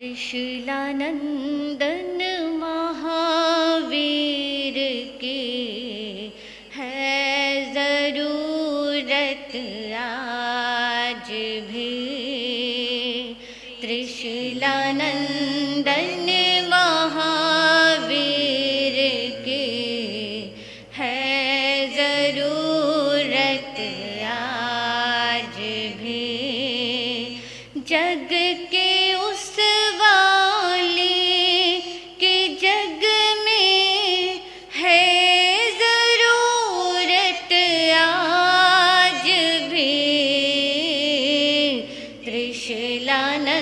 त्रिशूलानंदन महावीर की है ज़रूरत आज भी। त्रिशूलानंदन महावीर की है ज़रूरत आज भी। जग के उस जग में है ज़रूरत आज भी। त्रिशूलानंदन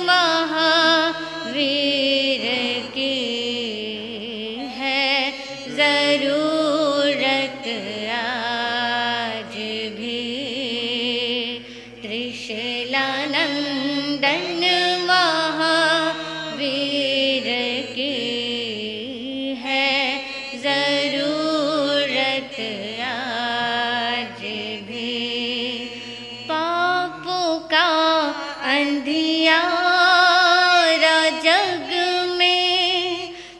महावीर की है ज़रूरत आज भी। त्रिशूलानंदन महावीर की है ज़रूरत आज भी। पापों का अंधियारा जग में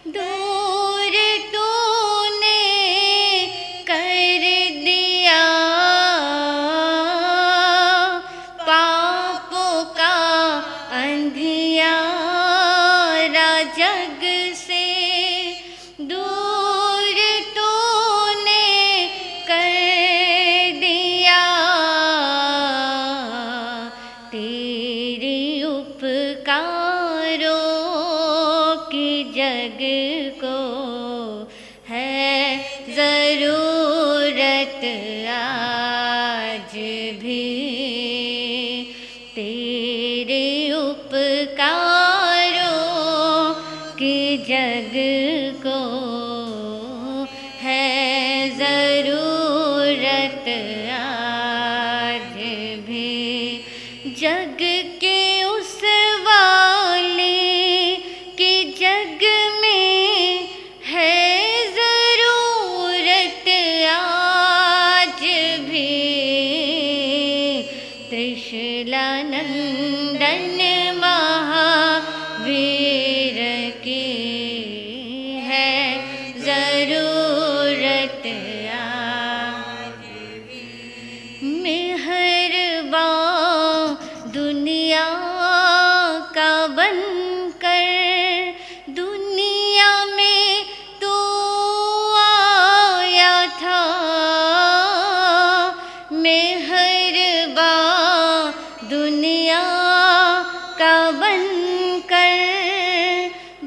दूर तूने कर दिया। पापों का अंधियारा जग से दूर तूने कर दिया। तेरे उपकारों की जग को है ज़रूरत आज भी। तेरे उपकारों की जग को है ज़रूरत आज भी। जग के उस वाले की जग में है ज़रूरत आज भी। त्रिशूलानंदन महावीर की है ज़रूरत आज भी। मेहरबान दुनिया का बनकर दुनिया में तू आया था। मेहरबान दुनिया का बनकर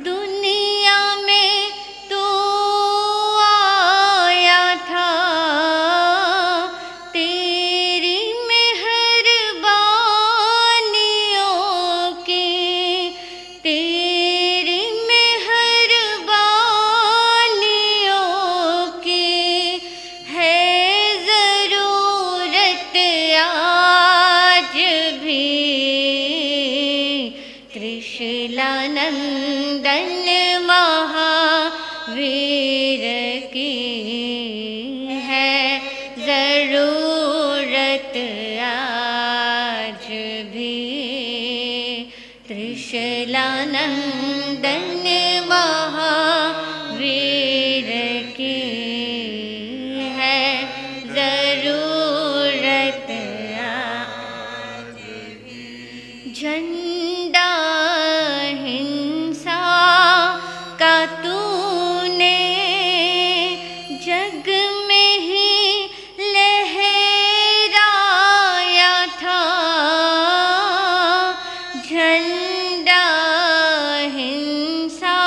दुनिया में तू आया था। तेरी मेहरबानियों की तेरी मेहरबानियों की है ज़रूरत आज भी। त्रिशूलानंदन महावीर की है ज़रूरत आज भी। त्रिशूलानंदन महावीर की है ज़रूरत आज भी। झंडा हिंसा का तूने जग में ही लहराया था। झंडा हिंसा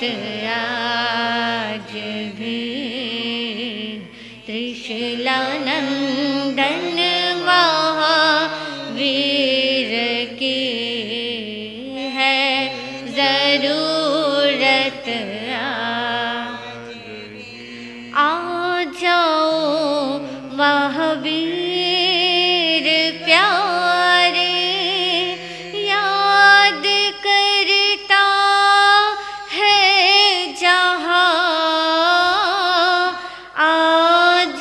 आज भी त्रिशूलानंदन महावीर की है जरूरत। आ जाओ महावीर प्यारे, याद करता है जहाँ। आ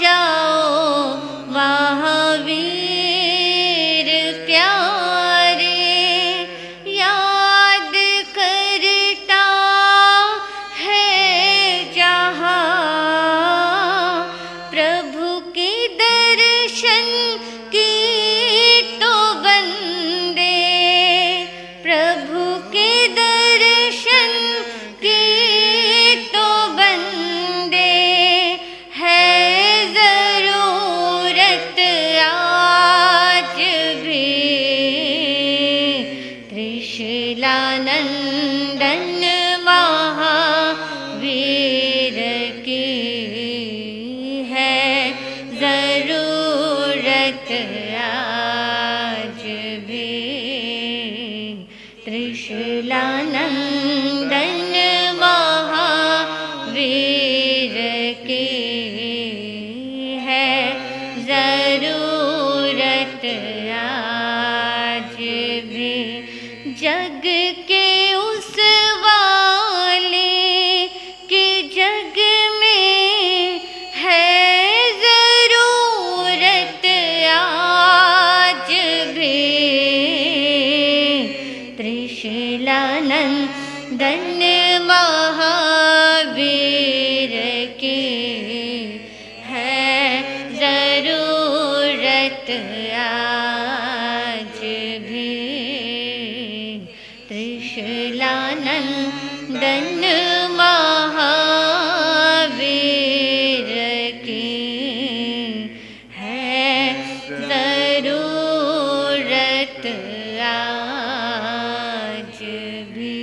जाओ महावीर प्यारे, याद करता है जहाँ। प्रभु के दर्शन की तो बंदे, प्रभु के दर्शन की तो बंदे है जरूरत आज भी। त्रिशूलानंदन महावीर की है जरूरत आज भी। त्रिशूलानंदन महावीर की है जरूरत आज भी। जग के उस वाले की जग में है जरूरत आज भी। त्रिशूलानंदन महावीर की है जरूरत आज भी। त्रिशूलानंदन महावीर की है जरूरत आज भी।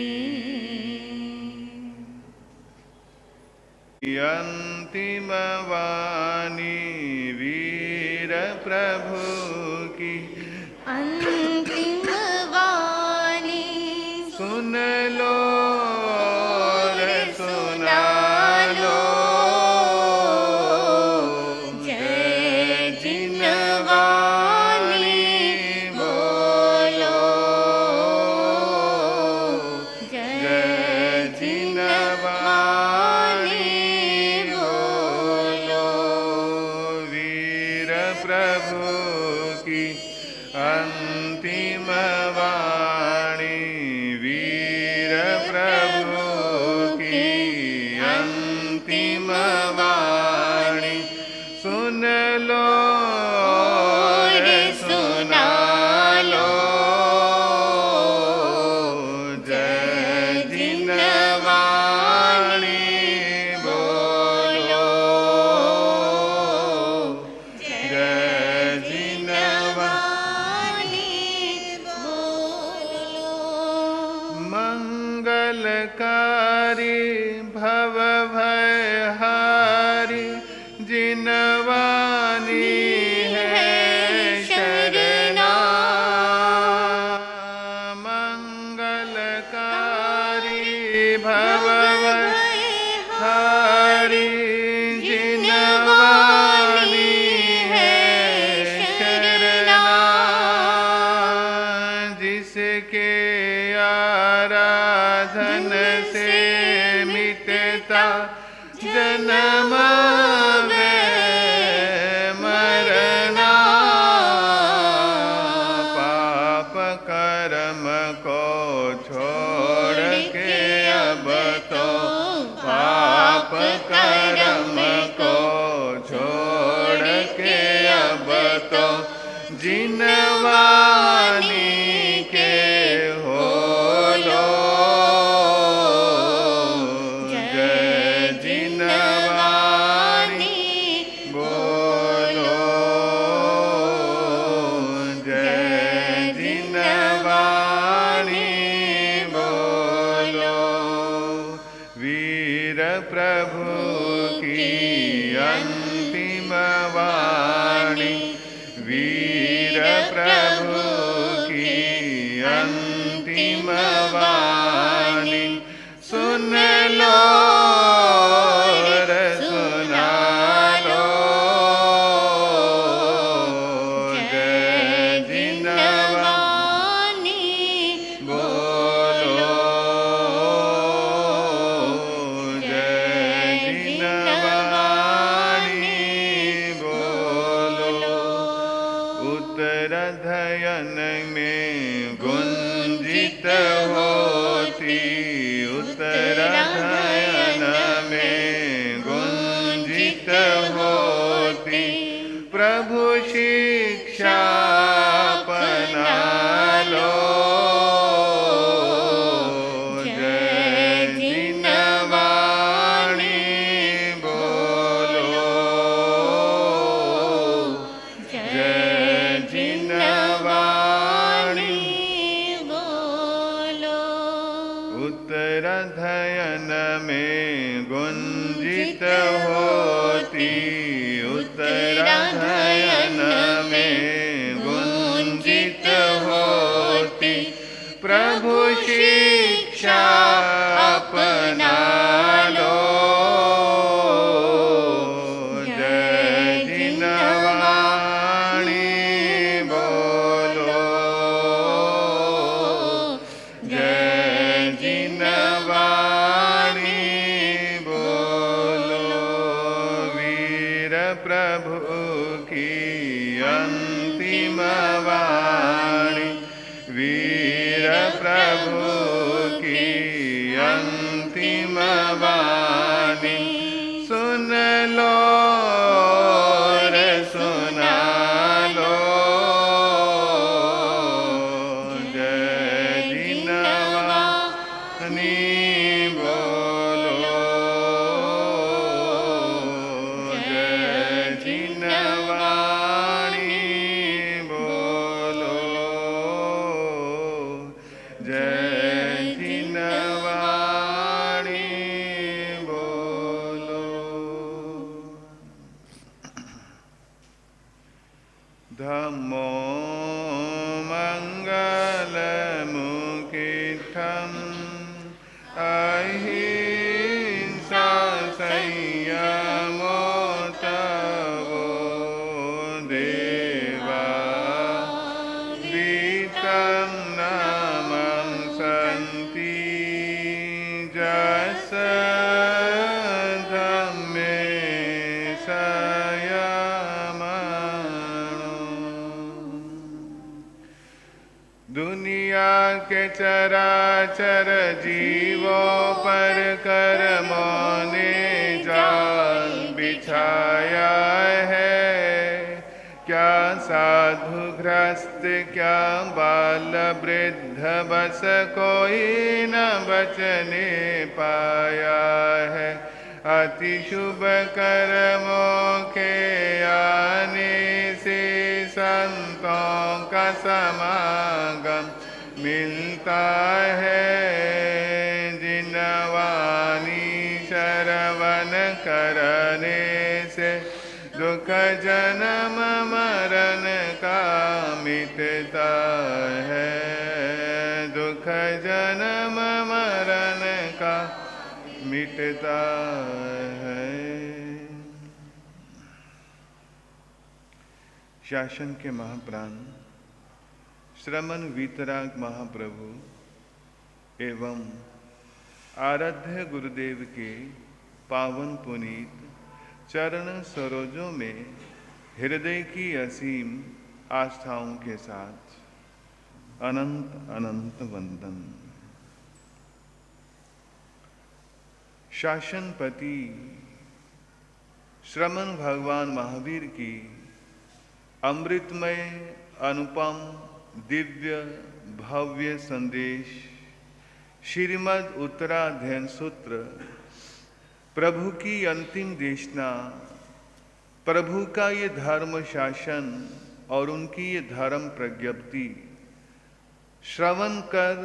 अंतिम वाणी वीर प्रभु की, अंतिम वाणी सुन लो रे सुना लो। जय जिनवानी बोलो, जय जिनवानी बोलो। वीर प्रभु की अंतिम वाणी, वीर प्रभु की अंतिम वाणी, सुन लो रे सुना लो। जय जिनवाणी बोलो, जय जिनवाणी बोलो। मंगलकारी भव भयहारी, जिनवानी है शरणा। मंगलकारी भव भयहारी, जिनवानी है शरणा। जिसके आराधन से मिटता जन्म वे मरना। पाप कर्म को छोड़ के अब तो, पाप कर्म को छोड़ के अब तो, जिनवानी के हो लो। जय जिनवानी वीर प्रभु की अंतिम वाणी, वीर प्रभु की अंतिम वाणी, सुन लो रे सुना लो। जय जिनवानी बोलो, जय जिनवानी बोलो। उत्तर धयन में गुंजित होती, उत्तर धयन में गुंजित होती, प्रभु शिक्षा अपना लो। जय जिनवाणी बोलो, जय जिनवाणी बोलो। उत्तर धयन में गुंजित होती, उत्तर धयन में गुंजित होती, प्रभु शिक्षा अपना लो। जय जिनवाणी बोलो, जय जिनवाणी बोलो। वीर प्रभु की अंतिम वाणी, वीर प्रभु की अंतिम वाणी, सुन लो रे सुना लो। जय जिनवाणी बोलो, जय जिनवाणी बोलो, जय जिनवाणी बोलो। धम्मो मंगलमुखितं, अहिंसा संयमो तवो देवा, वीतं नमं सन्ति जस धम्मे संयमनो। दुनिया के चराचर जीवों पर कर्मों ने जाल बिछाया है, क्या साधु ग्रस्त क्या बाल वृद्ध बस कोई न बचने पाया है। अति शुभ कर्मों के आने से संतों का समागम मिलता है। जिनवाणी श्रवण करने से दुख जन्म मरण का मिटता है, दुख जन्म मरण का मिटता है। शासन के महाप्राण श्रमण वीतराग महाप्रभु एवं आराध्य गुरुदेव के पावन पुनीत चरण सरोजों में हृदय की असीम आस्थाओं के साथ अनंत अनंत वंदन। शासनपति श्रमण भगवान महावीर की अमृतमय अनुपम दिव्य भव्य संदेश श्रीमद् उत्तराध्ययन सूत्र, प्रभु की अंतिम देशना, प्रभु का ये धर्म शासन और उनकी ये धर्म प्रज्ञप्ति श्रवण कर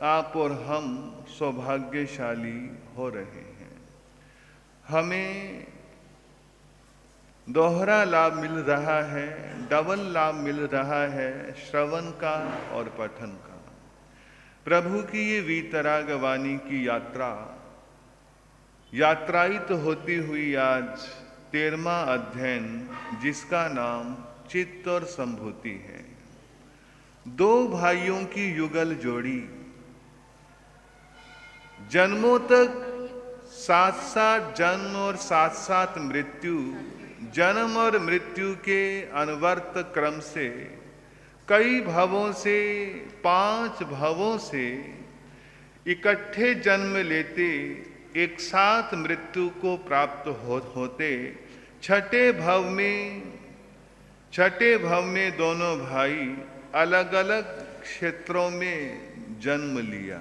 आप और हम सौभाग्यशाली हो रहे हैं। हमें दोहरा लाभ मिल रहा है, डबल लाभ मिल रहा है श्रवण का और पठन का। प्रभु की ये वीतरागवाणी की यात्रायित होती हुई आज 13वां अध्ययन, जिसका नाम चित्त और संभूति है। दो भाइयों की युगल जोड़ी जन्मों तक साथ साथ जन्म और साथ साथ मृत्यु, जन्म और मृत्यु के अनवर्त क्रम से कई भवों से, 5 भवों से इकट्ठे जन्म लेते, एक साथ मृत्यु को प्राप्त होते छठे भव में दोनों भाई अलग अलग क्षेत्रों में जन्म लिया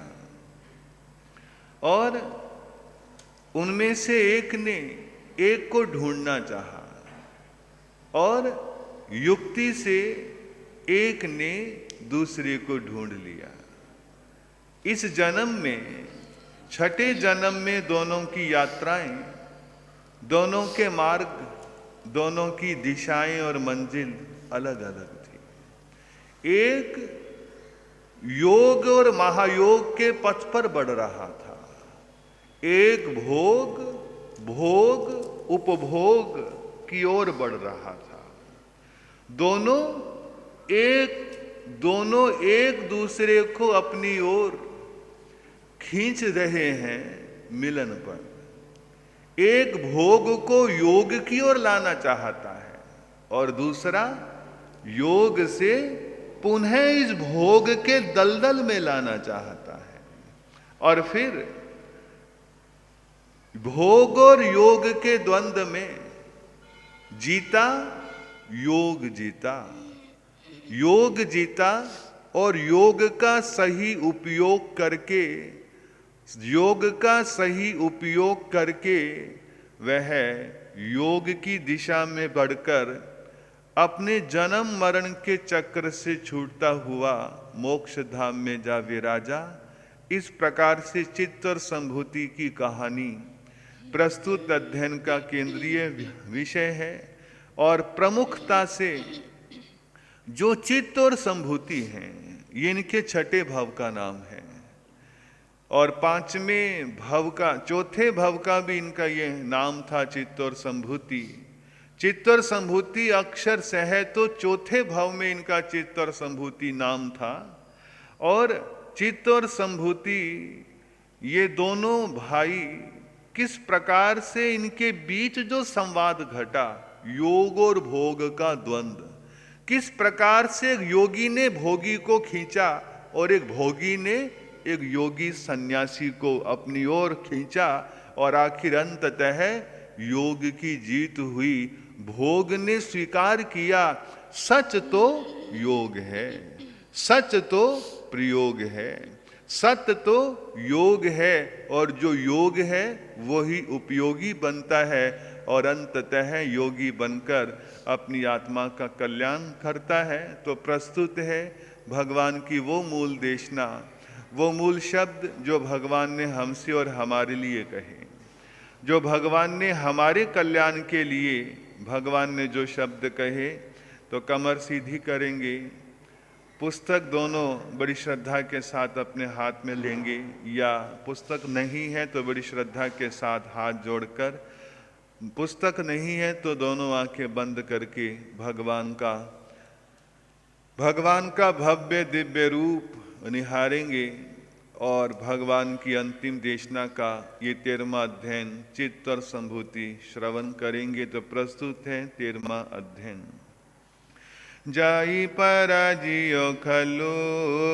और उनमें से एक ने एक को ढूंढना चाहा और युक्ति से एक ने दूसरे को ढूंढ लिया। इस जन्म में, छठे जन्म में दोनों की यात्राएं, दोनों के मार्ग, दोनों की दिशाएं और मंजिल अलग अलग थी। एक योग और महायोग के पथ पर बढ़ रहा था, एक भोग उपभोग की ओर बढ़ रहा था। दोनों एक दूसरे को अपनी ओर खींच रहे हैं मिलन पर। एक भोग को योग की ओर लाना चाहता है और दूसरा योग से पुनः इस भोग के दलदल में लाना चाहता है। और फिर भोग और योग के द्वंद्व में जीता योग जीता, योग जीता और योग का सही उपयोग करके वह योग की दिशा में बढ़कर अपने जन्म मरण के चक्र से छूटता हुआ मोक्ष धाम में जा विराजा। इस प्रकार से चित्त और संभूति की कहानी प्रस्तुत अध्ययन का केंद्रीय विषय है और प्रमुखता से जो चित्त और संभूति हैं, ये इनके छठे भव का नाम है और चौथे भव का भी इनका ये नाम था, चित्त और संभूति। चित्त और संभूति अक्षर से है तो चौथे भव में इनका चित्त और संभूति नाम था। और चित्त और संभूति ये दोनों भाई किस प्रकार से इनके बीच जो संवाद घटा, योग और भोग का द्वंद्व, किस प्रकार से एक योगी ने भोगी को खींचा और एक भोगी ने एक योगी सन्यासी को अपनी ओर खींचा और आखिर अंततः योग की जीत हुई। भोग ने स्वीकार किया सच तो योग है, सच तो प्रयोग है, सत्य तो योग है और जो योग है वही उपयोगी बनता है और अंततः योगी बनकर अपनी आत्मा का कल्याण करता है। तो प्रस्तुत है भगवान की वो मूल देशना, वो मूल शब्द जो भगवान ने हमसे और हमारे लिए कहे, जो भगवान ने हमारे कल्याण के लिए भगवान ने जो शब्द कहे। तो कमर सीधी करेंगे, पुस्तक दोनों बड़ी श्रद्धा के साथ अपने हाथ में लेंगे, या पुस्तक नहीं है तो बड़ी श्रद्धा के साथ हाथ जोड़कर, पुस्तक नहीं है तो दोनों आंखें बंद करके भगवान का भव्य दिव्य रूप निहारेंगे और भगवान की अंतिम देशना का ये 13वां अध्ययन चित्त और संभूति श्रवण करेंगे। तो प्रस्तुत है 13वां अध्ययन। जाई पराजियो खलु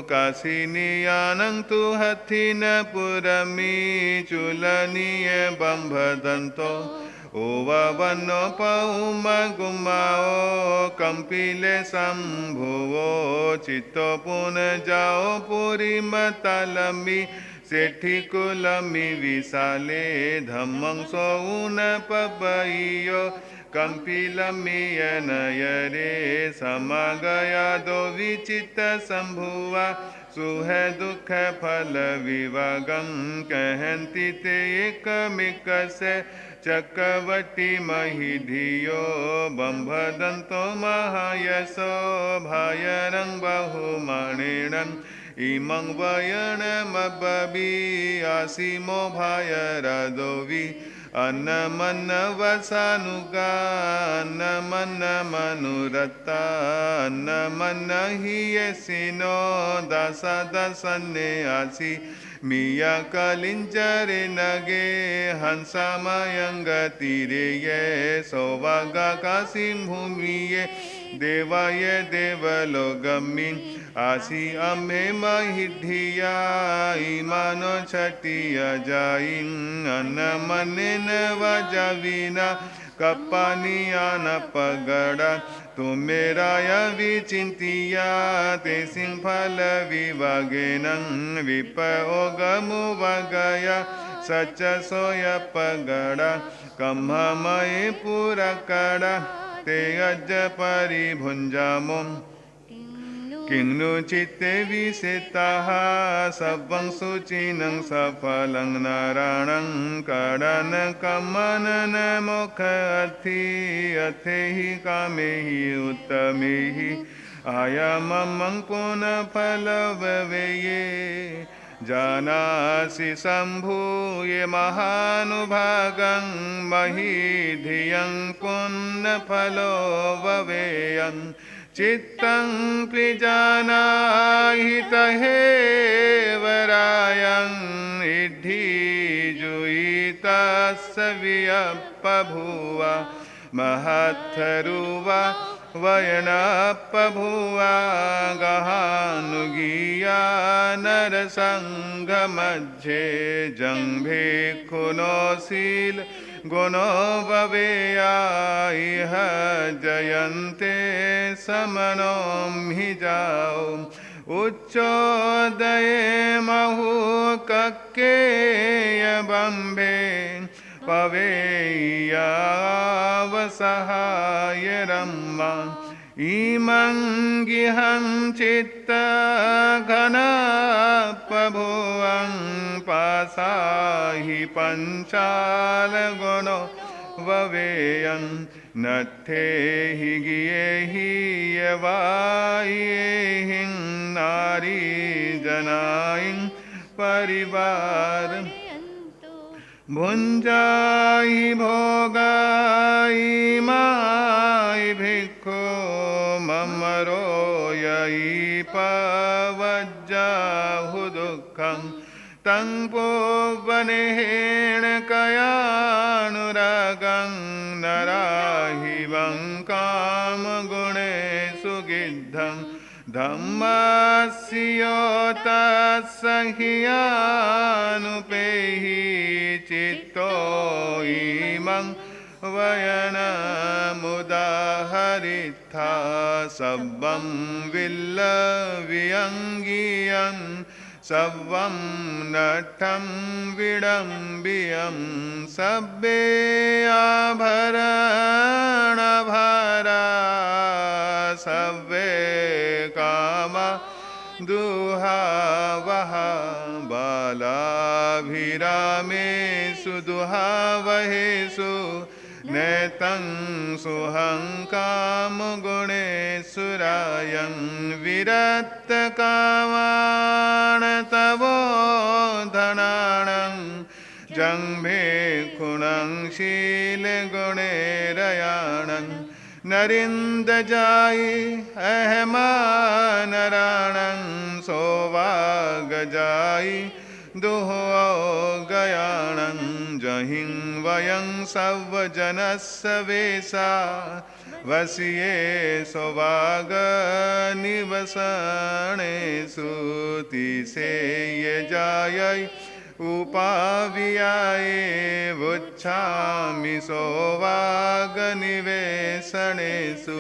कासिनियानं तु हथिन पुरमी चुलनीय बंभदंतो ओवनो पौम गुमाओ कंपिले संभुवो चित्तो पुन जाओ पुरी मतलमी सेठी कुलमी विशाले धम्मं सौन पपइयो कंपिलमिय नयरे समगया दो विचित संभुवा सुह दुख फल विवगं कहन्ति ते एकमिक से चक्रवटी मही धियो बंभदंतो महायशो भायरं बहुमणिणं इमं वयनमबबी आसीमो भायरदोवि अन्नमन्न वसानुगा अन्नमन्न मनुरता अन्नमन्न हि यसिनो दासा दसन्ने आसी मिया कलिंजरे नगे हंसामयंगतीरे ये सौभागा कासिम भूमिये देवाय देवलोगमिन आसी अमे महिधिया इमानो छटिया जाइन अन्नमनेन वजविना कपानिया न पगड़ा तो मेरा या विचिंतिया ते सिंफल विवागेन विपयोगमु वगया सच सोय पगड़ा कम्हमये पुरकड़ा ते अज परिभुंजामो किन्नु चित्ते विसिताः सवं सुचिनं सफलं नारायणं कड़न कमनन मोक्ष अर्थी अथेहि कामेहि उत्तमेहि आयामं पुनः फलव्यये जानासि सम्भूय महानुभागं महीधियं पुण्यफलो भवेयम् चित्तं प्रिजानाहि तहेवरायं इद्धि जुयितस्य वियप्पभुवा महत्थरुवा वयनप्पभुवा गहानुगीया नरसंगमध्ये जंभे खुनोशील गुणो भवेया इह जयन्ते समनों हि जाओ उच्चोदये महु कक्केय बम्बे पवेयावसहाय रम्मा इमं गिहं चित्तघनपभुवं पासाहि पञ्चालगुणो भवेयं नत्थेहि गियेहि यवायेहि नारी जनायि परिवार भुञ्जाहि भोगायि मायि भिक्खो ममरो ययि पवज्जाहु दुःखं तं पोवनेहेण कयानुरागं नराहि वं कामगुणेषु गिद्धं धम्मस्य योतस्सह्यानुपेहि चित्तो इमं वयनमुदाहरित्था सब्बं विल्लवियङ्गियं सब्बं नट्ठं विडम्बियं सब्बे आभरणभरा सब्बे कामा दुहावहा बालाभिरामेषु दुहावहेषु नेतं सुहंकामगुणेषु रायं विरक्तकामान् तवो धनानं जंभे खुणं शीलगुणेरयाणं नरिंद जाई अहमानराणं सोवाग जाई दुहो गयाणं जहिं वयं सवजनस्य वेशा वसिये सोवाग निवसनेषु तिसेय जायै उपावियाये वुच्छामि सोवागनिवेशनेषु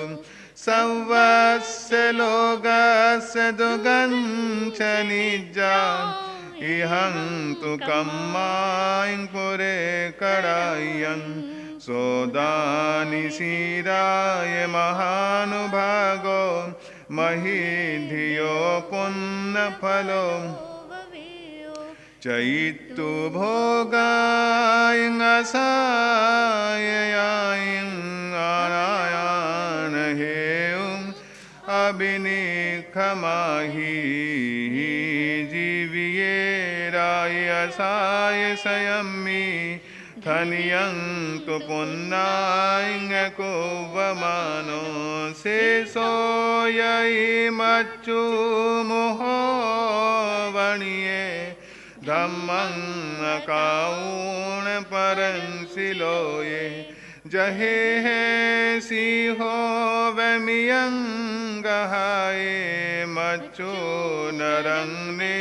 सवस्य लोकस्य दुगञ्चनिजा इहं तु कम्मायं पुरे कडायं सोदानि शिराय महानुभागो मही धियो पुण्य फलो चैतु भोगाय आनायान हेयं अभिनिखमाहि जीविये रायसाय संयमी धनियंतु पुन्नाय को वमानो शेषो यही मच्चु मोहो वणिये धम्मं काऊण परं सिलोये जहे है सिहो वमियं गहाये मच्चो नरं ने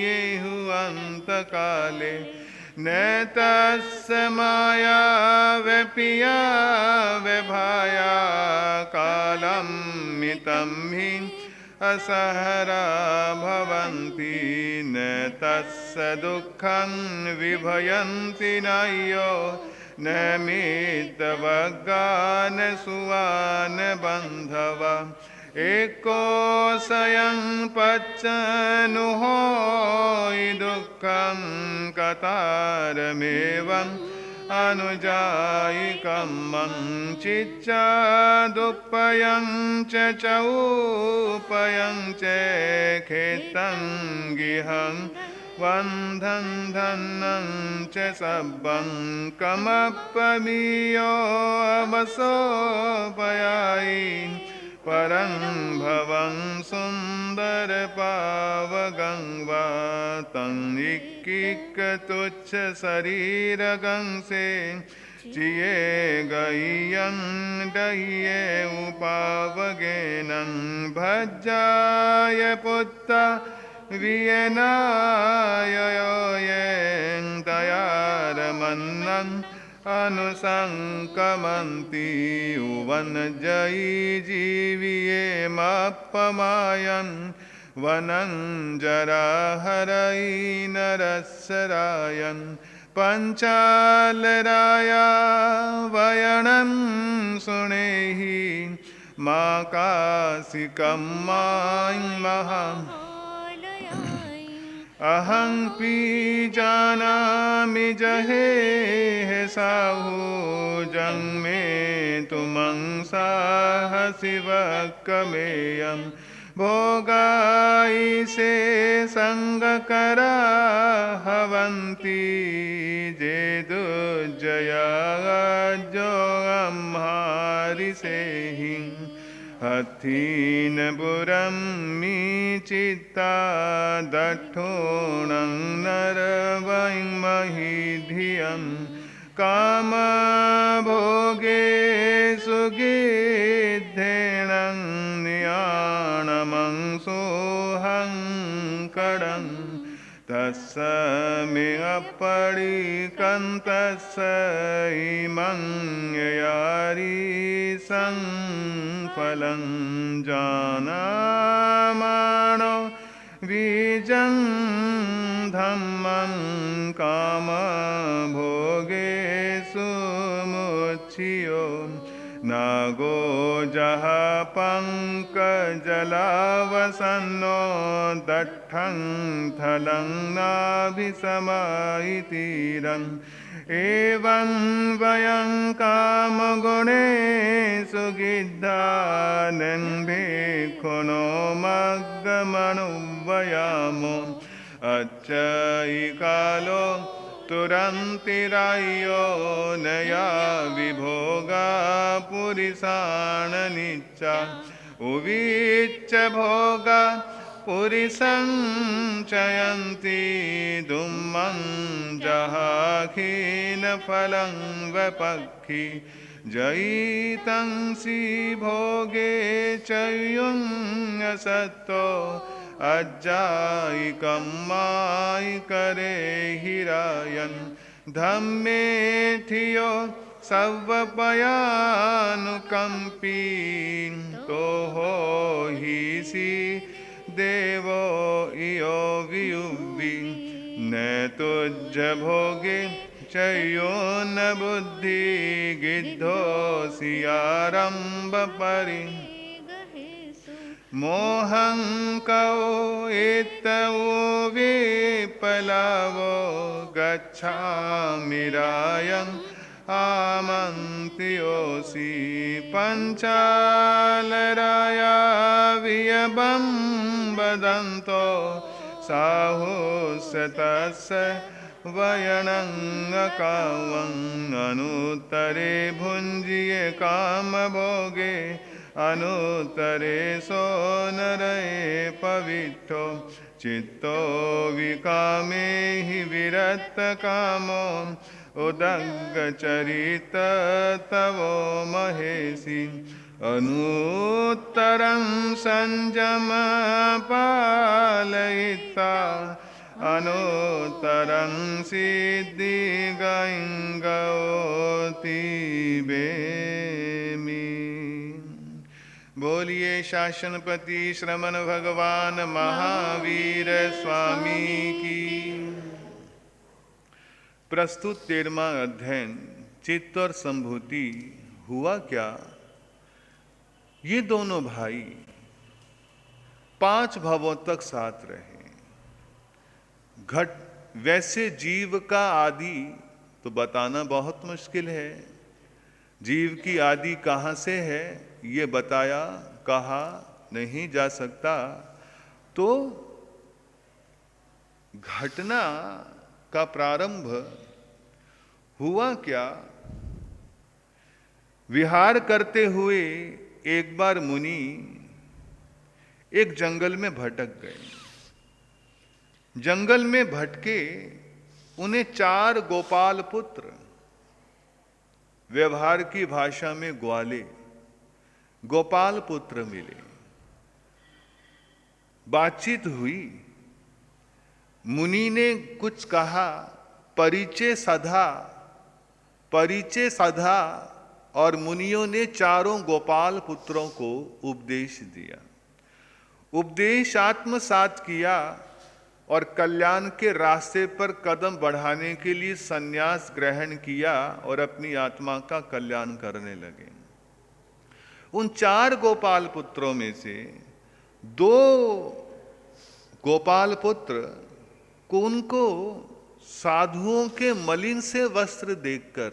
येहु अंत काले नैतस्य माया व्यपिया व्यभाया कालं मितं हि असहरा भवन्ति न तस्य दुःखं विभयन्ति नयो न मितवगान सुवान बन्धवा एको स्वयं पच्चनुहोयि दुःखं कतारमेवम् अनुजायिकं मञ्चिच्चा दुःपयं च चौपयं च खेतं गिहं वन्धं धनं च सब्बं कमप्पमीयो अवसोपयायि परं भवं सुन्दर पावगं वा तं इक्किक तुच्छ शरीरगं से चिये गय्यं दह्ये उपावगेनं भज्जाय पुत्ता वियनाय यें तयारमन्नं अनुसंकमन्ति उवनजयी जीविये माप्पमायन् वनं जराहरै नरस्सरायन् पञ्चालराया वयनं सुनेहि माकासिकं मां महाम् अहं पीजानामि जहे साहु जन्मे तुमं साहसिवकमेयं भोगाई से संगकरा हवन्ति जे दुर्जया जो अम्हारि सेहि हथीन बुरं मी चित्ता दठोणं नरवं महीधियं काम भोगे सुगिद्धेनं नियाणमं सोहं कडं तस्य मे अपरिकन्तस्य इमं यारी फलं जानामानो बीजं धम्मं कामभोगेषु मुच्यो नागो जहा पङ्कजलावसन्नो दट्ठं थलं नाभिसमाहितीरम् एवं वयं कामगुणेषु गिद्धानं भिक्षुणो मग्गमनुव्वयामो अच्छैकालो तुरन्तिरायो नया विभोगा पुरिसाणनिच्चा उवीच्च भोगा पुरिसं चयन्ति दुम्मं जहाखीन फलं वपक्षि जयितं सी भोगे चयुं असत्तो अज्जायिकं मायि करे हिरायन् धम्मे थियो सव्वपयानुकम्पी तो हो ही सी देवो इयो वियुवि न तुज्ज भोगे चयो न बुद्धि गिद्धो सियारंभ परि मोहं कौ एतवो विपलावो गच्छामि रायम् आमन्त्र्योऽसि पञ्चालराया वियबं वदन्तो साहुस्यतस्य वयनङ्गकावं अनुत्तरे भुञ्जिये कामभोगे अनुत्तरे सोनरये पवित्रो चित्तो विकामे हि विरक्तकामो उदग्गचरित तवो महेशि अनुत्तरं संयमपालयित्वा अनुत्तरं सिद्धिगङ्गोति बेमि। बोलिए शासनपति श्रमण भगवान महावीर स्वामी की। प्रस्तुत 13वां अध्ययन चित्त और संभूति। हुआ क्या, ये दोनों भाई 5 भवों तक साथ रहे। घट वैसे जीव का आदि तो बताना बहुत मुश्किल है। जीव की आदि कहाँ से है ये बताया कहा नहीं जा सकता। तो घटना का प्रारंभ हुआ क्या, विहार करते हुए एक बार मुनि एक जंगल में भटक गए। जंगल में भटके उन्हें 4 गोपाल पुत्र, व्यवहार की भाषा में ग्वाले, गोपाल पुत्र मिले। बातचीत हुई, मुनि ने कुछ कहा, परिचय सधा और मुनियों ने 4 गोपाल पुत्रों को उपदेश दिया। उपदेश आत्मसात किया और कल्याण के रास्ते पर कदम बढ़ाने के लिए संन्यास ग्रहण किया और अपनी आत्मा का कल्याण करने लगे। उन 4 गोपाल पुत्रों में से 2 गोपाल पुत्र को उनको साधुओं के मलिन से वस्त्र देखकर,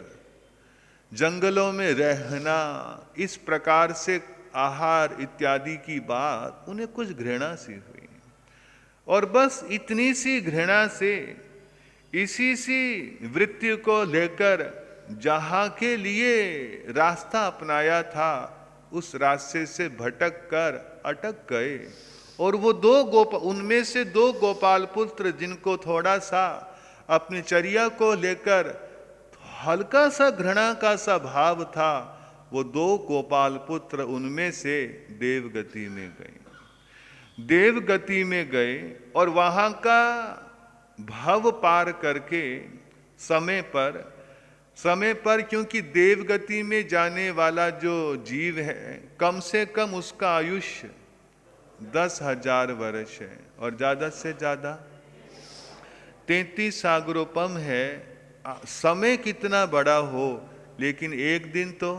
जंगलों में रहना, इस प्रकार से आहार इत्यादि की बात उन्हें कुछ घृणा सी हुई। और बस इतनी सी घृणा से, इसी सी वृत्ति को लेकर जहाँ के लिए रास्ता अपनाया था उस रास्ते से भटक कर अटक गए। और वो उनमें से 2 गोपाल पुत्र जिनको थोड़ा सा अपनी चर्या को लेकर हल्का सा घृणा का सा भाव था, वो 2 गोपाल पुत्र उनमें से देवगति में गए। देवगति में गए और वहाँ का भव पार करके समय पर क्योंकि देवगति में जाने वाला जो जीव है कम से कम उसका आयुष्य 10,000 वर्ष है और ज़्यादा से ज़्यादा 33 सागरोपम है। समय कितना बड़ा हो लेकिन एक दिन तो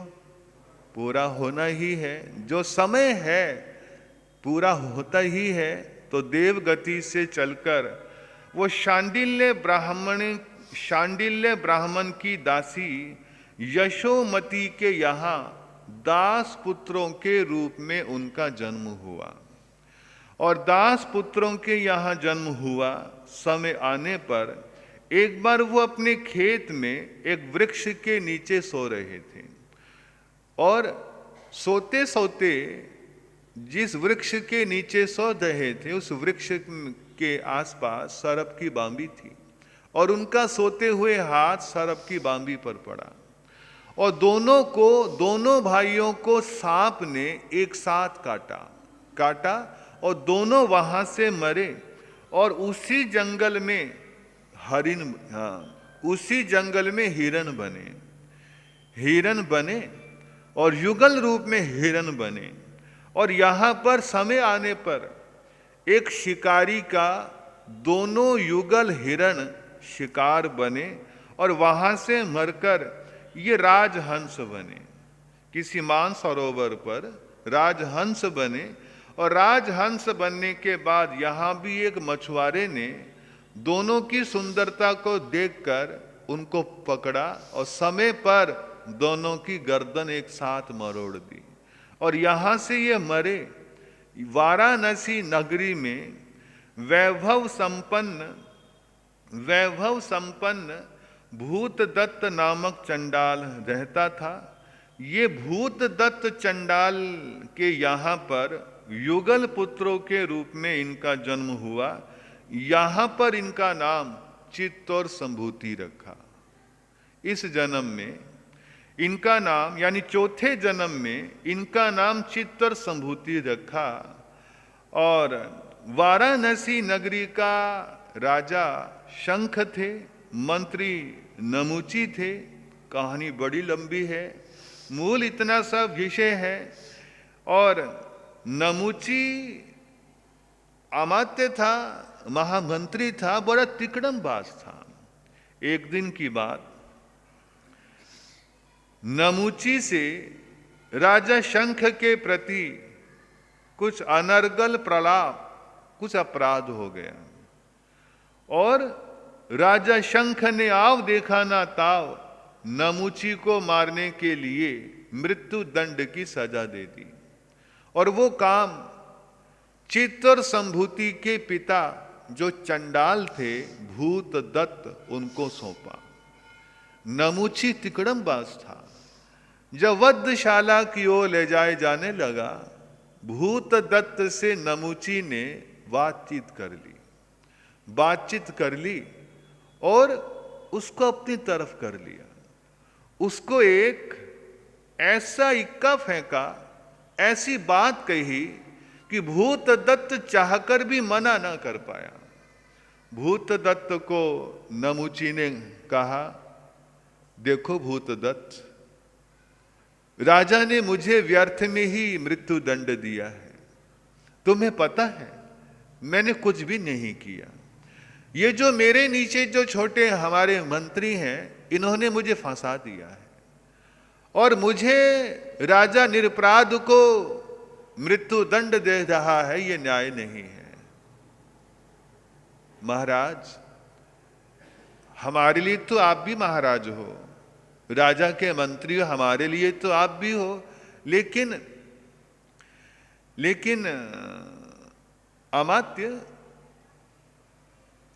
पूरा होना ही है। जो समय है पूरा होता ही है। तो देवगति से चलकर वो शांडिल्य ब्राह्मण की दासी यशोमती के यहाँ दास पुत्रों के रूप में उनका जन्म हुआ। और दास पुत्रों के यहाँ जन्म हुआ। समय आने पर एक बार वो अपने खेत में एक वृक्ष के नीचे सो रहे थे और सोते सोते जिस वृक्ष के नीचे सो रहे थे उस वृक्ष के आसपास सर्प की बांबी थी और उनका सोते हुए हाथ सर्प की बांबी पर पड़ा और दोनों भाइयों को सांप ने एक साथ काटा और दोनों वहां से मरे। और उसी जंगल में हिरण बने और युगल रूप में हिरण बने। और यहाँ पर समय आने पर एक शिकारी का दोनों युगल हिरण शिकार बने और वहाँ से मरकर ये राजहंस बने। किसी मानसरोवर पर राजहंस बने और राजहंस बनने के बाद यहाँ भी एक मछुआरे ने दोनों की सुंदरता को देखकर उनको पकड़ा और समय पर दोनों की गर्दन एक साथ मरोड़ दी और यहाँ से ये मरे। वाराणसी नगरी में वैभव संपन्न भूतदत्त नामक चंडाल रहता था। ये भूतदत्त चंडाल के यहाँ पर युगल पुत्रों के रूप में इनका जन्म हुआ। यहाँ पर इनका नाम चित्तौर संभूति रखा। इस जन्म में इनका नाम यानी चौथे जन्म में इनका नाम चित्तौर संभूति रखा। और वाराणसी नगरी का राजा शंख थे, मंत्री नमुची थे। कहानी बड़ी लंबी है, मूल इतना सा विषय है। और नमुची अमात्य था, महामंत्री था, बड़ा तिकड़मबाज था। एक दिन की बात, नमुची से राजा शंख के प्रति कुछ अनर्गल प्रलाप, कुछ अपराध हो गया और राजा शंख ने आव देखा ना ताव नमुची को मारने के लिए मृत्यु दंड की सजा दे दी। और वो काम चित्तौर संभूति के पिता जो चंडाल थे भूतदत्त उनको सौंपा। नमुची तिकड़मबाज था। जब वधशाला की ओर ले जाए जाने लगा, भूतदत्त से नमुची ने बातचीत कर ली और उसको अपनी तरफ कर लिया। उसको एक ऐसा इक्का फेंका, ऐसी बात कही कि भूतदत्त चाहकर भी मना ना कर पाया। भूतदत्त को नमुची ने कहा, देखो भूतदत्त, राजा ने मुझे व्यर्थ में ही मृत्यु दंड दिया है। तुम्हें पता है मैंने कुछ भी नहीं किया। ये जो मेरे नीचे जो छोटे हमारे मंत्री हैं, इन्होंने मुझे फंसा दिया है और मुझे राजा निरपराध को मृत्यु दंड दे रहा है, ये न्याय नहीं है। महाराज, हमारे लिए तो आप भी महाराज हो, राजा के मंत्री हो, हमारे लिए तो आप भी हो, लेकिन अमात्य,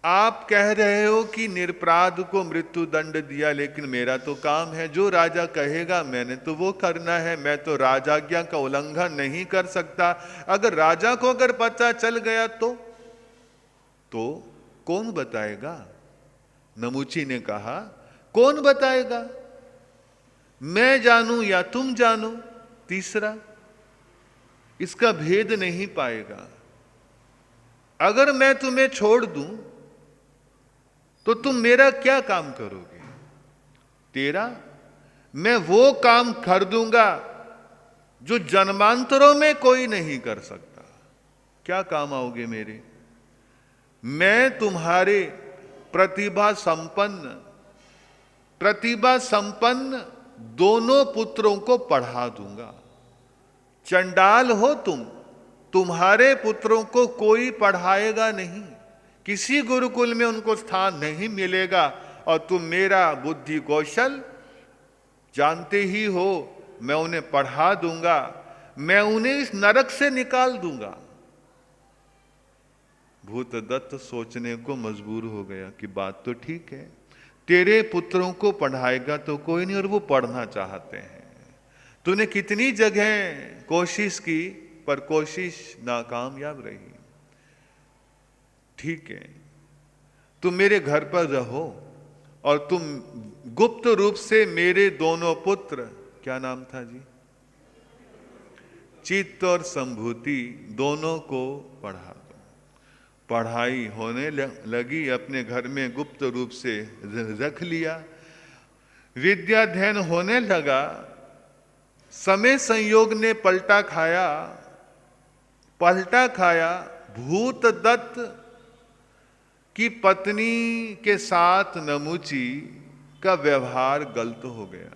आप कह रहे हो कि निरपराध को मृत्यु दंड दिया, लेकिन मेरा तो काम है, जो राजा कहेगा मैंने तो वो करना है। मैं तो राजाज्ञा का उल्लंघन नहीं कर सकता। अगर राजा को अगर पता चल गया तो कौन बताएगा? नमुची ने कहा, कौन बताएगा? मैं जानूं या तुम जानो, तीसरा इसका भेद नहीं पाएगा। अगर मैं तुम्हें छोड़ दूं तो तुम मेरा क्या काम करोगे? तेरा मैं वो काम कर दूंगा जो जन्मांतरों में कोई नहीं कर सकता। क्या काम आओगे मेरे? मैं तुम्हारे प्रतिभा संपन्न दोनों पुत्रों को पढ़ा दूंगा। चंडाल हो तुम, तुम्हारे पुत्रों को कोई पढ़ाएगा नहीं, किसी गुरुकुल में उनको स्थान नहीं मिलेगा। और तुम मेरा बुद्धि कौशल जानते ही हो, मैं उन्हें पढ़ा दूंगा, मैं उन्हें इस नरक से निकाल दूंगा। भूतदत्त सोचने को मजबूर हो गया कि बात तो ठीक है, तेरे पुत्रों को पढ़ाएगा तो कोई नहीं, और वो पढ़ना चाहते हैं। तूने कितनी जगह कोशिश की पर कोशिश नाकामयाब रही। ठीक है, तुम मेरे घर पर रहो और तुम गुप्त रूप से मेरे दोनों पुत्र, क्या नाम था जी, चित्तौर संभूति, दोनों को पढ़ा दो। पढ़ाई होने लगी, अपने घर में गुप्त रूप से रख लिया। विद्याध्ययन होने लगा। समय संयोग ने पलटा खाया। भूतदत्त की पत्नी के साथ नमुची का व्यवहार गलत हो गया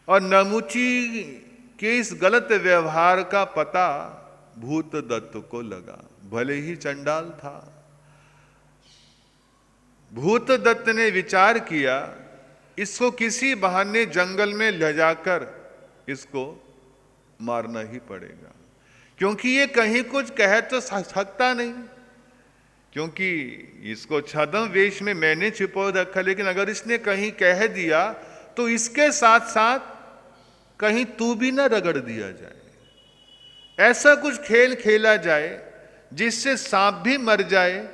और नमुची के इस गलत व्यवहार का पता भूत दत्त को लगा, भले ही चंडाल था। भूत दत्त ने विचार किया, इसको किसी बहाने जंगल में ले जाकर इसको मारना ही पड़ेगा, क्योंकि ये कहीं कुछ कह तो सकता नहीं, क्योंकि इसको छद्म वेश में मैंने छिपो रखा, लेकिन अगर इसने कहीं कह दिया तो इसके साथ साथ कहीं तू भी ना रगड़ दिया जाए, ऐसा कुछ खेल खेला जाए जिससे सांप भी मर जाए,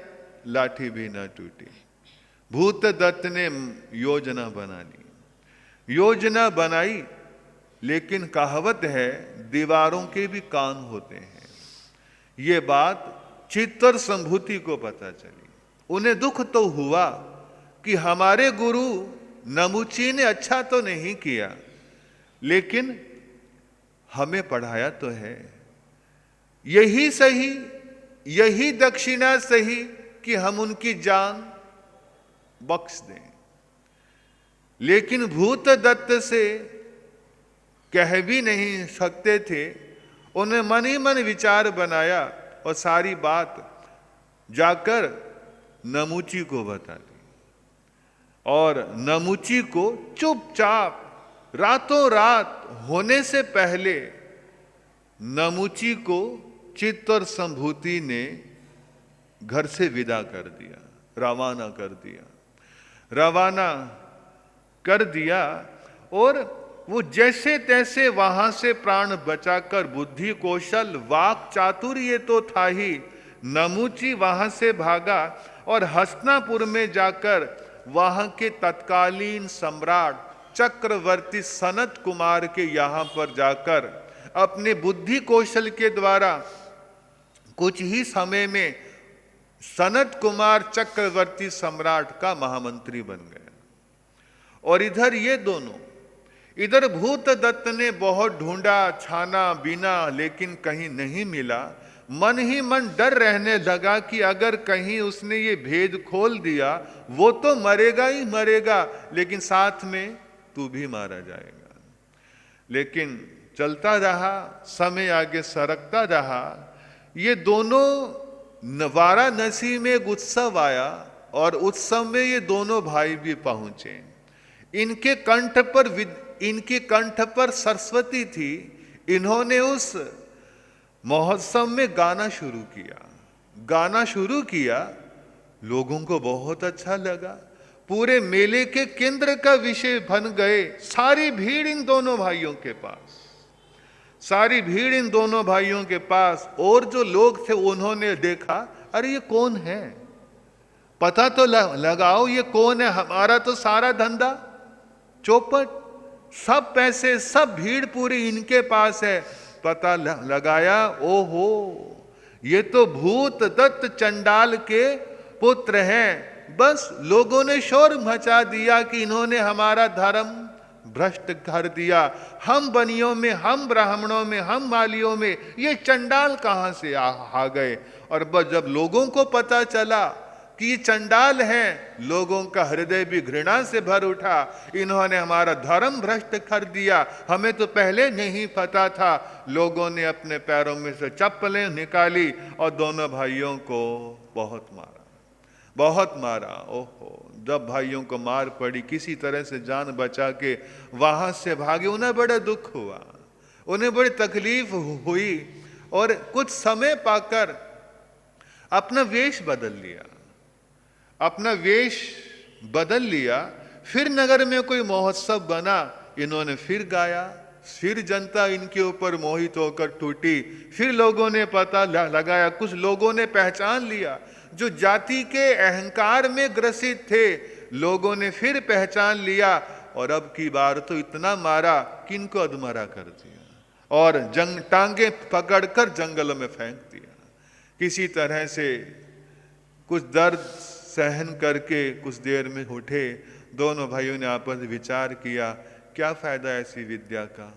लाठी भी ना टूटे। भूत दत्त ने योजना बना ली, योजना बनाई, लेकिन कहावत है दीवारों के भी कान होते हैं। ये बात चित्तर संभूति को पता चली। उन्हें दुख तो हुआ कि हमारे गुरु नमुची ने अच्छा तो नहीं किया, लेकिन हमें पढ़ाया तो है, यही सही, यही दक्षिणा सही कि हम उनकी जान बख्श दें। लेकिन भूत दत्त से कह भी नहीं सकते थे। उन्हें मन ही मन विचार बनाया और सारी बात जाकर नमुची को बता दी, और नमुची को चुपचाप रातों रात होने से पहले नमुची को चित्तर संभूति ने घर से विदा कर दिया, रवाना कर दिया, रवाना कर दिया। और वो जैसे तैसे वहां से प्राण बचाकर, बुद्धि कौशल वाक चातुर्य तो था ही, नमुची वहां से भागा और हस्तिनापुर में जाकर वहां के तत्कालीन सम्राट चक्रवर्ती सनत कुमार के यहां पर जाकर अपने बुद्धि कौशल के द्वारा कुछ ही समय में सनत कुमार चक्रवर्ती सम्राट का महामंत्री बन गया। और इधर ये दोनों, इधर भूत दत्त ने बहुत ढूंढा छाना बीना, लेकिन कहीं नहीं मिला। मन ही मन डर रहने लगा कि अगर कहीं उसने ये भेद खोल दिया, वो तो मरेगा ही मरेगा, लेकिन साथ में तू भी मारा जाएगा। लेकिन चलता रहा, समय आगे सरकता रहा। ये दोनों वाराणसी में एक उत्सव आया और उत्सव में ये दोनों भाई भी पहुंचे। इनके कंठ पर सरस्वती थी। इन्होंने उस महोत्सव में गाना शुरू किया। लोगों को बहुत अच्छा लगा, पूरे मेले के केंद्र का विषय बन गए। सारी भीड़ इन दोनों भाइयों के पास, और जो लोग थे उन्होंने देखा, अरे ये कौन है, पता तो लगाओ ये कौन है, हमारा तो सारा धंधा चौपट, सब पैसे सब भीड़ पूरी इनके पास है। पता लगाया, ओहो ये तो भूत दत्त चंडाल के पुत्र हैं। बस लोगों ने शोर मचा दिया कि इन्होंने हमारा धर्म भ्रष्ट कर दिया। हम बनियों में, हम ब्राह्मणों में, हम मालियों में ये चंडाल कहां से आ गए। और बस जब लोगों को पता चला कि ये चंडाल हैं, लोगों का हृदय भी घृणा से भर उठा। इन्होंने हमारा धर्म भ्रष्ट कर दिया, हमें तो पहले नहीं पता था। लोगों ने अपने पैरों में से चप्पलें निकाली और दोनों भाइयों को बहुत मारा। ओहो, जब भाइयों को मार पड़ी, किसी तरह से जान बचा के वहां से भागे। उन्हें बड़ा दुख हुआ, उन्हें बड़ी तकलीफ हुई, और कुछ समय पाकर अपना वेश बदल लिया। फिर नगर में कोई महोत्सव बना, इन्होंने फिर गाया, फिर जनता इनके ऊपर मोहित होकर टूटी। फिर लोगों ने पता लगाया, कुछ लोगों ने पहचान लिया, जो जाति के अहंकार में ग्रसित थे, लोगों ने फिर पहचान लिया। और अब की बार तो इतना मारा कि इनको अधमरा कर दिया और टांगे पकड़कर जंगल में फेंक दिया। किसी तरह से कुछ दर्द सहन करके कुछ देर में उठे। दोनों भाइयों ने आपस में विचार किया, क्या फायदा ऐसी विद्या का,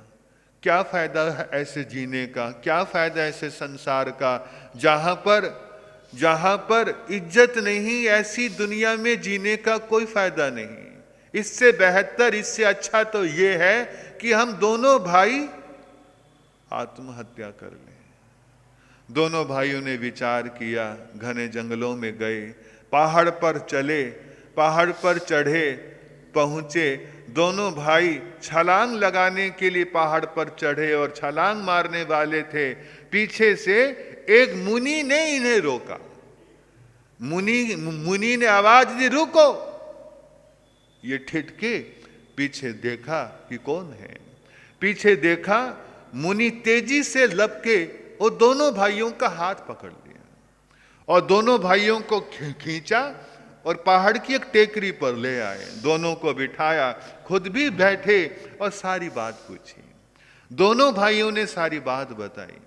क्या फायदा ऐसे जीने का, क्या फायदा ऐसे संसार का जहां पर इज्जत नहीं। ऐसी दुनिया में जीने का कोई फायदा नहीं। इससे बेहतर, इससे अच्छा तो ये है कि हम दोनों भाई आत्महत्या कर लें। दोनों भाइयों ने विचार किया, घने जंगलों में गए, पहाड़ पर चले, पहाड़ पर चढ़े, पहुंचे। दोनों भाई छलांग लगाने के लिए पहाड़ पर चढ़े और छलांग मारने वाले थे। पीछे से एक मुनि ने इन्हें रोका। मुनि ने आवाज दी, रुको। ये ठिठके पीछे देखा कि कौन है। पीछे देखा, मुनि तेजी से लपके और दोनों भाइयों का हाथ पकड़ लिया और दोनों भाइयों को खींचा और पहाड़ की एक टेकरी पर ले आए। दोनों को बिठाया, खुद भी बैठे और सारी बात पूछी। दोनों भाइयों ने सारी बात बताई।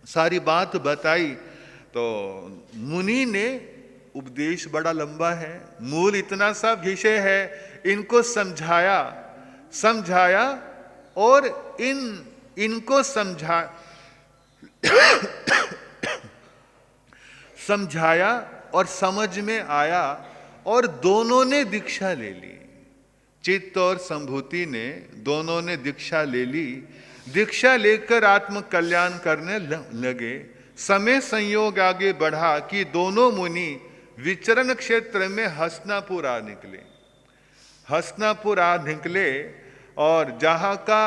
सारी बात बताई तो मुनि ने, उपदेश बड़ा लंबा है, मूल इतना सा विषय है, इनको समझाया और इनको समझाया और समझ में आया और दोनों ने दीक्षा ले ली। चित्त और संभूति ने दोनों ने दीक्षा ले ली। दीक्षा लेकर आत्म कल्याण करने लगे। समय संयोग आगे बढ़ा कि दोनों मुनि विचरण क्षेत्र में हस्तिनापुर आ निकले। हस्तिनापुर आ निकले और जहां का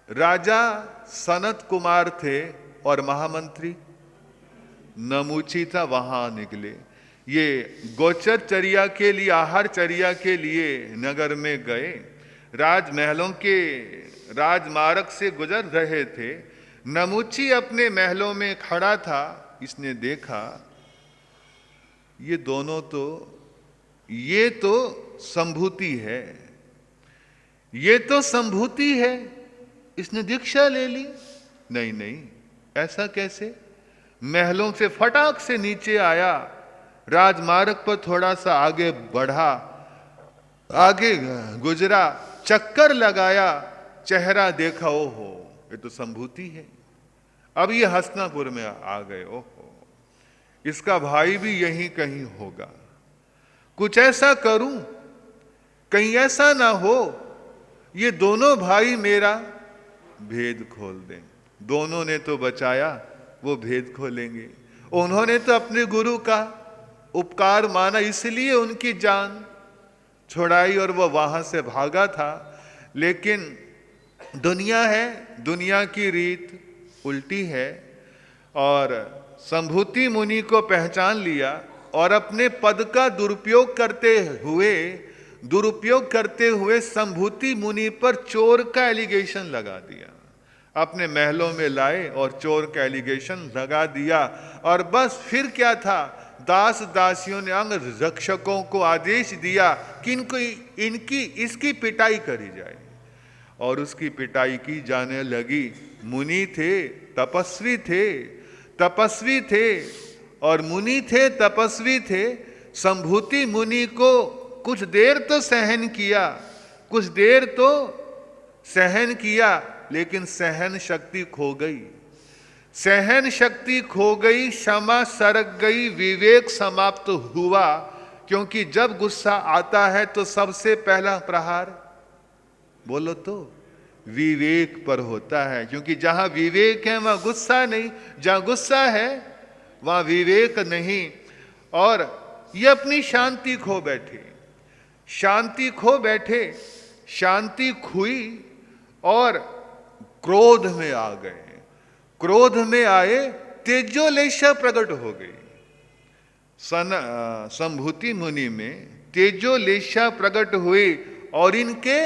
राजा सनत कुमार थे और महामंत्री नमूची था, वहां निकले। ये गोचर चर्या के लिए, आहार चर्या के लिए नगर में गए। राजमहलों के राजमार्ग से गुजर रहे थे। नमूची अपने महलों में खड़ा था। इसने देखा, ये दोनों ये तो संभूति है, ये तो संभूति है। इसने दीक्षा ले ली। नहीं, ऐसा कैसे? महलों से फटाक से नीचे आया, राजमार्ग पर थोड़ा सा आगे बढ़ा, आगे गुजरा, चक्कर लगाया, चेहरा देखा, ओहो ये तो संभूति है। अब ये हस्तिनापुर में आ गए। ओहो, इसका भाई भी यहीं कहीं होगा। कुछ ऐसा करूं, कहीं ऐसा ना हो ये दोनों भाई मेरा भेद खोल दें। दोनों ने तो बचाया, वो भेद खोलेंगे। उन्होंने तो अपने गुरु का उपकार माना, इसलिए उनकी जान छुड़ाई और वो वहां से भागा था। लेकिन दुनिया है, दुनिया की रीत उल्टी है। और संभूति मुनि को पहचान लिया और अपने पद का दुरुपयोग करते हुए संभूति मुनि पर चोर का एलिगेशन लगा दिया। अपने महलों में लाए और चोर का एलिगेशन लगा दिया। और बस फिर क्या था, दास दासियों ने अंग रक्षकों को आदेश दिया कि इसकी पिटाई करी जाए। और उसकी पिटाई की जाने लगी। मुनि थे, तपस्वी थे और मुनि थे, तपस्वी थे। संभूति मुनि को कुछ देर तो सहन किया, लेकिन सहन शक्ति खो गई, क्षमा सरक गई, विवेक समाप्त हुआ। क्योंकि जब गुस्सा आता है तो सबसे पहला प्रहार, बोलो तो, विवेक पर होता है। क्योंकि जहां विवेक है वहां गुस्सा नहीं, जहां गुस्सा है वहां विवेक नहीं। और ये अपनी शांति खो बैठे, शांति खोई और क्रोध में आ गए। क्रोध में आए, तेजोलेशा प्रकट हो गई। संभूति मुनि में तेजोलेशा प्रकट हुई और इनके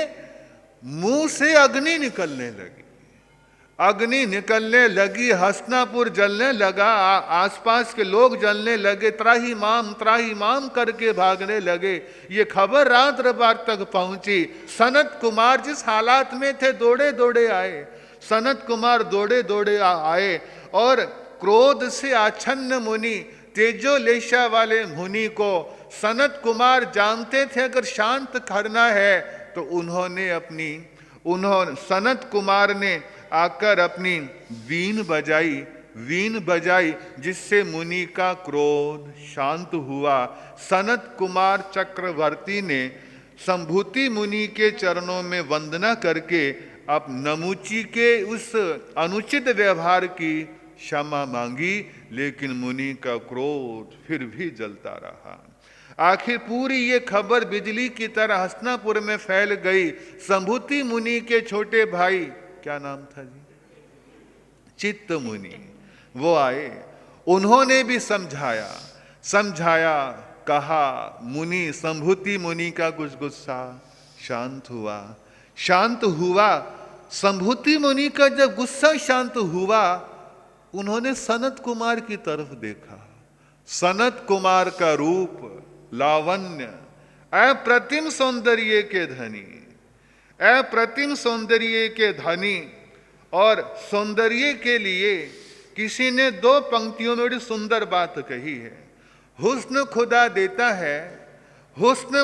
मुंह से अग्नि निकलने लगी। हस्तिनापुर जलने लगा, आसपास के लोग जलने लगे, त्राही माम करके भागने लगे। ये खबर रात दरबार तक पहुंची। सनत कुमार जिस हालात में थे, दौड़े आए। सनत कुमार दौड़े आए और क्रोध से आच्छन्न मुनि, तेजोलेशा वाले मुनि को सनत कुमार जानते थे अगर शांत करना है तो सनत कुमार ने आकर अपनी वीण बजाई, जिससे मुनि का क्रोध शांत हुआ। सनत कुमार चक्रवर्ती ने संभूति मुनि के चरणों में वंदना करके अब नमूची के उस अनुचित व्यवहार की क्षमा मांगी, लेकिन मुनि का क्रोध फिर भी जलता रहा। आखिर पूरी ये खबर बिजली की तरह हस्तिनापुर में फैल गई। संभूति मुनि के छोटे भाई, क्या नाम था जी, चित्त मुनि, वो आए। उन्होंने भी समझाया, कहा मुनि, संभूति मुनि का कुछ गुस्सा शांत हुआ। संभूति मुनि का जब गुस्सा शांत हुआ, उन्होंने सनत कुमार की तरफ देखा। सनत कुमार का रूप, लावण्य, अप्रतिम सौंदर्य के धनी, और सौंदर्य के लिए किसी ने 2 पंक्तियों में बड़ी सुंदर बात कही है। हुस्न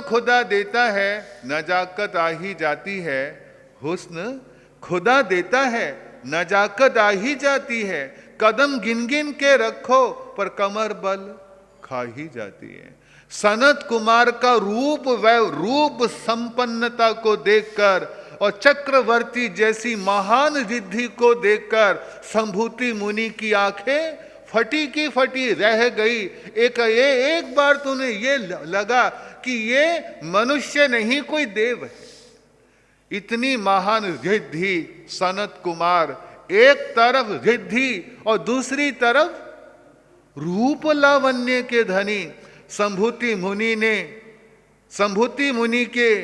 खुदा देता है, नजाकत आ ही जाती है। हुस्न खुदा देता है, नजाकत आ ही जाती है। कदम गिन गिन के रखो, पर कमर बल खा ही जाती है। सनत कुमार का रूप संपन्नता को देखकर और चक्रवर्ती जैसी महान रिद्धि को देखकर संभूति मुनि की आंखें फटी की फटी रह गई। एक बार तो उन्हें ये लगा कि ये मनुष्य नहीं, कोई देव है। इतनी महान रिद्धि सनत कुमार, एक तरफ रिद्धि और दूसरी तरफ रूप लावण्य के धनी। संभूति मुनि के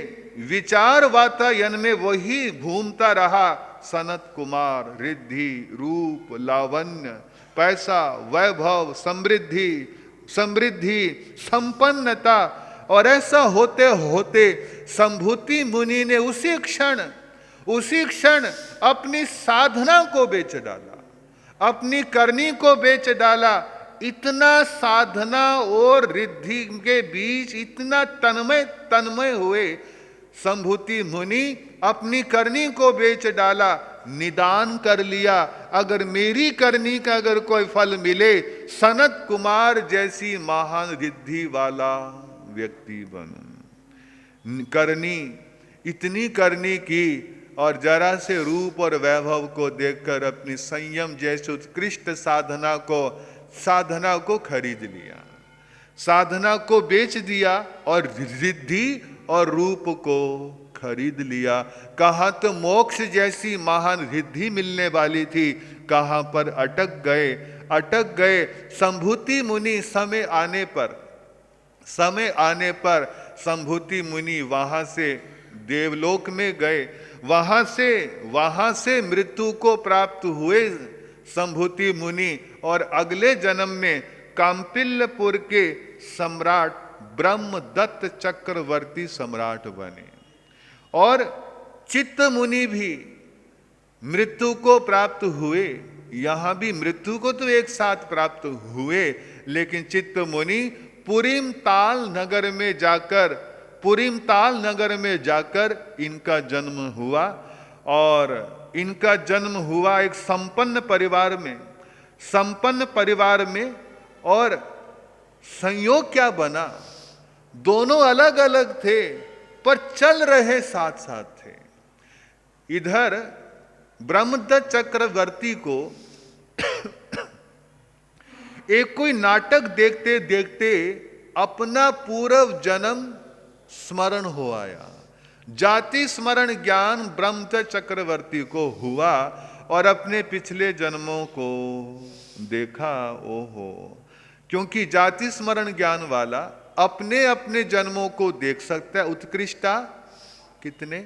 विचार वातायन में वही घूमता रहा। सनत कुमार, रिद्धि, रूप, लावण्य, पैसा, वैभव, समृद्धि, संपन्नता, और ऐसा होते होते संभूति मुनि ने उसी क्षण अपनी साधना को बेच डाला, अपनी करनी को बेच डाला। इतना साधना और रिद्धि के बीच इतना तन्मय हुए संभूति मुनि, अपनी करनी को बेच डाला। निदान कर लिया, अगर मेरी करनी का अगर कोई फल मिले, सनत कुमार जैसी महान रिद्धि वाला व्यक्ति बनूं। इतनी करनी की, और जरा से रूप और वैभव को देखकर अपनी संयम जैसे उत्कृष्ट साधना को खरीद लिया, साधना को बेच दिया और रिद्धि और रूप को खरीद लिया। कहाँ तो मोक्ष जैसी महान रिद्धि मिलने वाली थी, कहाँ पर अटक गए। संभूति मुनि समय आने पर संभूति मुनि वहां से देवलोक में गए। वहां से मृत्यु को प्राप्त हुए संभूति मुनि, और अगले जन्म में काम्पिल्यपुर के सम्राट ब्रह्मदत्त चक्रवर्ती सम्राट बने। और चित्त मुनि भी मृत्यु को प्राप्त हुए। यहां भी मृत्यु को तो एक साथ प्राप्त हुए, लेकिन चित्त मुनि पुरीम ताल नगर में जाकर इनका जन्म हुआ। और इनका जन्म हुआ एक संपन्न परिवार में। और संयोग क्या बना, दोनों अलग अलग थे पर चल रहे साथ थे। इधर ब्रह्मदत्त चक्रवर्ती को एक कोई नाटक देखते देखते अपना पूर्व जन्म स्मरण हो आया। जाति स्मरण ज्ञान ब्रह्मदत्त चक्रवर्ती को हुआ और अपने पिछले जन्मों को देखा। ओहो, क्योंकि जाति स्मरण ज्ञान वाला अपने अपने जन्मों को देख सकता है। उत्कृष्टा कितने?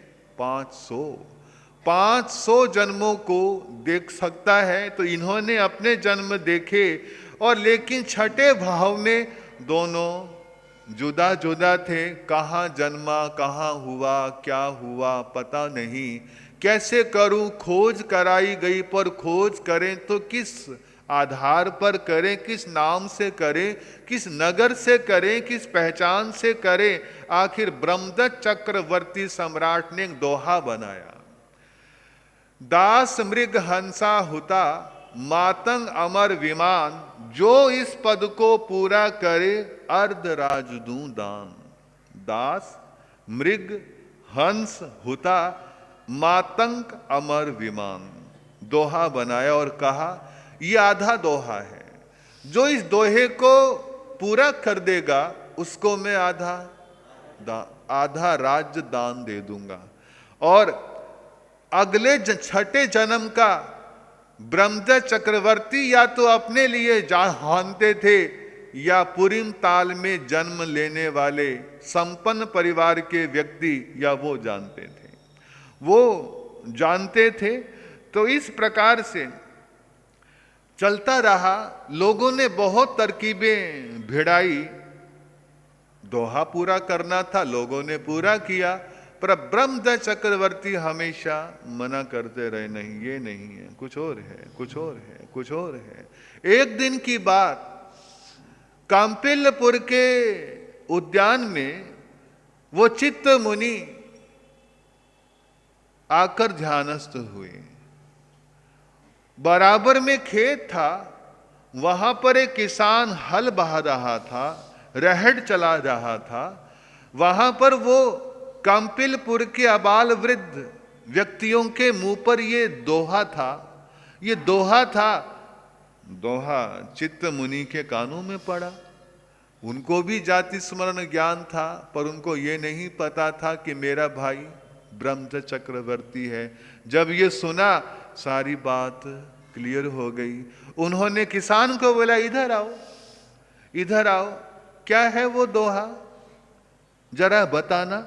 500 जन्मों को देख सकता है। तो इन्होंने अपने जन्म देखे, और लेकिन छठे भाव में दोनों जुदा जुदा थे। कहाँ जन्मा, कहाँ हुआ, क्या हुआ पता नहीं। कैसे करूं, खोज कराई गई, पर खोज करें तो किस आधार पर करें, किस नाम से करें, किस नगर से करें, किस पहचान से करें। आखिर ब्रह्मदत्त चक्रवर्ती सम्राट ने एक दोहा बनाया, दास मृग हंसा हुता मातंग अमर विमान, जो इस पद को पूरा करे अर्ध राज दूं दान। दास मृग हंस हुता मातंग अमर विमान, दोहा बनाया और कहा ये आधा दोहा है। जो इस दोहे को पूरा कर देगा उसको मैं आधा राज्य दान दे दूंगा। और अगले छठे जन्म का ब्रह्मदत्त चक्रवर्ती या तो अपने लिए जानते थे या पुरीम ताल में जन्म लेने वाले संपन्न परिवार के व्यक्ति या वो जानते थे। तो इस प्रकार से चलता रहा। लोगों ने बहुत तरकीबें भिड़ाई, दोहा पूरा करना था, लोगों ने पूरा किया, पर ब्रह्मदत्त चक्रवर्ती हमेशा मना करते रहे, नहीं ये नहीं है, कुछ और है, कुछ और है, कुछ और है। एक दिन की बात, कांपिलपुर के उद्यान में वो चित्त मुनि आकर ध्यानस्थ हुए। बराबर में खेत था, वहां पर एक किसान हल बहा रहा था, रहड़ चला रहा था। वहां पर वो कांपिलपुर के अबाल वृद्ध व्यक्तियों के मुंह पर ये दोहा था। दोहा चित्त मुनि के कानों में पड़ा। उनको भी जाति स्मरण ज्ञान था, पर उनको ये नहीं पता था कि मेरा भाई ब्रह्मदत्त चक्रवर्ती है। जब ये सुना सारी बात क्लियर हो गई। उन्होंने किसान को बोला, इधर आओ, इधर आओ, क्या है वो दोहा, जरा बताना।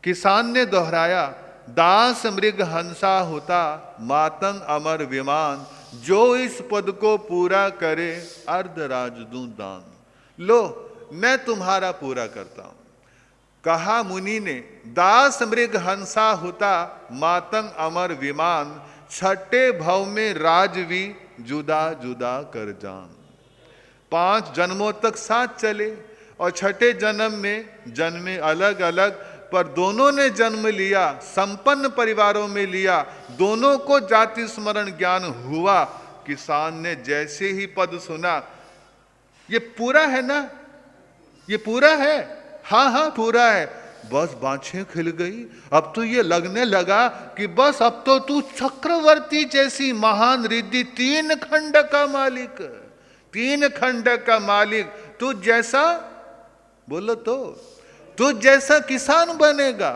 किसान ने दोहराया, दास मृग हंसा होता मातंग अमर विमान, जो इस पद को पूरा करे अर्ध राज दूं दान। लो मैं तुम्हारा पूरा करता हूं। कहा मुनि ने, दास मृग हंसा होता मातंग अमर विमान, छठे भव में राजवी जुदा जुदा कर जान। 5 जन्मों तक साथ चले और छठे जन्म में जन्मे अलग अलग, पर दोनों ने जन्म लिया, संपन्न परिवारों में लिया। दोनों को जाति स्मरण ज्ञान हुआ। किसान ने जैसे ही पद सुना, ये पूरा है ना, ये पूरा है, हाँ हाँ पूरा है, बस बाँछें खिल गई। अब तो ये लगने लगा कि बस अब तो तू चक्रवर्ती जैसी महान रिद्धि, 3 खंड का मालिक, 3 खंड का मालिक, तू जैसा बोलो तो तू जैसा किसान बनेगा,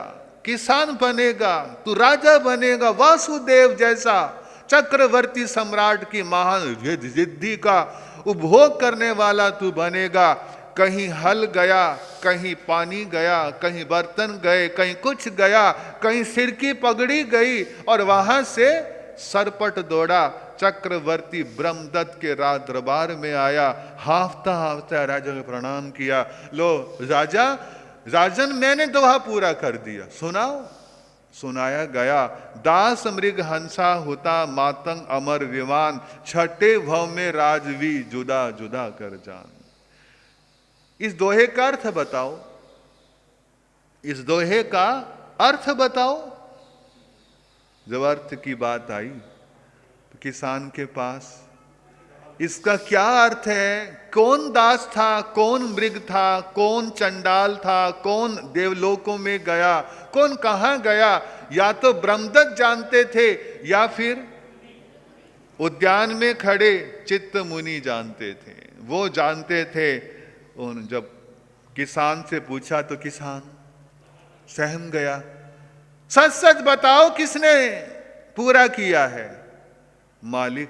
तू राजा बनेगा, वासुदेव जैसा चक्रवर्ती सम्राट की महान रिद्धि का उपभोग करने वाला तू बनेगा। कहीं हल गया, कहीं पानी गया, कहीं बर्तन गए, कहीं कुछ गया, कहीं सिर की पगड़ी गई, और वहां से सरपट दौड़ा, चक्रवर्ती ब्रह्मदत्त के राज दरबार में आया। हाफता हाफता राजा को प्रणाम किया। लो राजन, मैंने दोहा पूरा कर दिया, सुनाओ। सुनाया गया, दास मृग हंसा होता मातंग अमर विमान, छठे भव में राजवी जुदा जुदा कर जान। इस दोहे का अर्थ बताओ, इस दोहे का अर्थ बताओ। जब अर्थ की बात आई तो किसान के पास इसका क्या अर्थ है, कौन दास था, कौन मृग था, कौन चंडाल था, कौन देवलोकों में गया, कौन कहां गया, या तो ब्रह्मदत्त जानते थे या फिर उद्यान में खड़े चित्त मुनि जानते थे। वो जानते थे। उन जब किसान से पूछा तो किसान सहम गया। सच सच बताओ, किसने पूरा किया है? मालिक,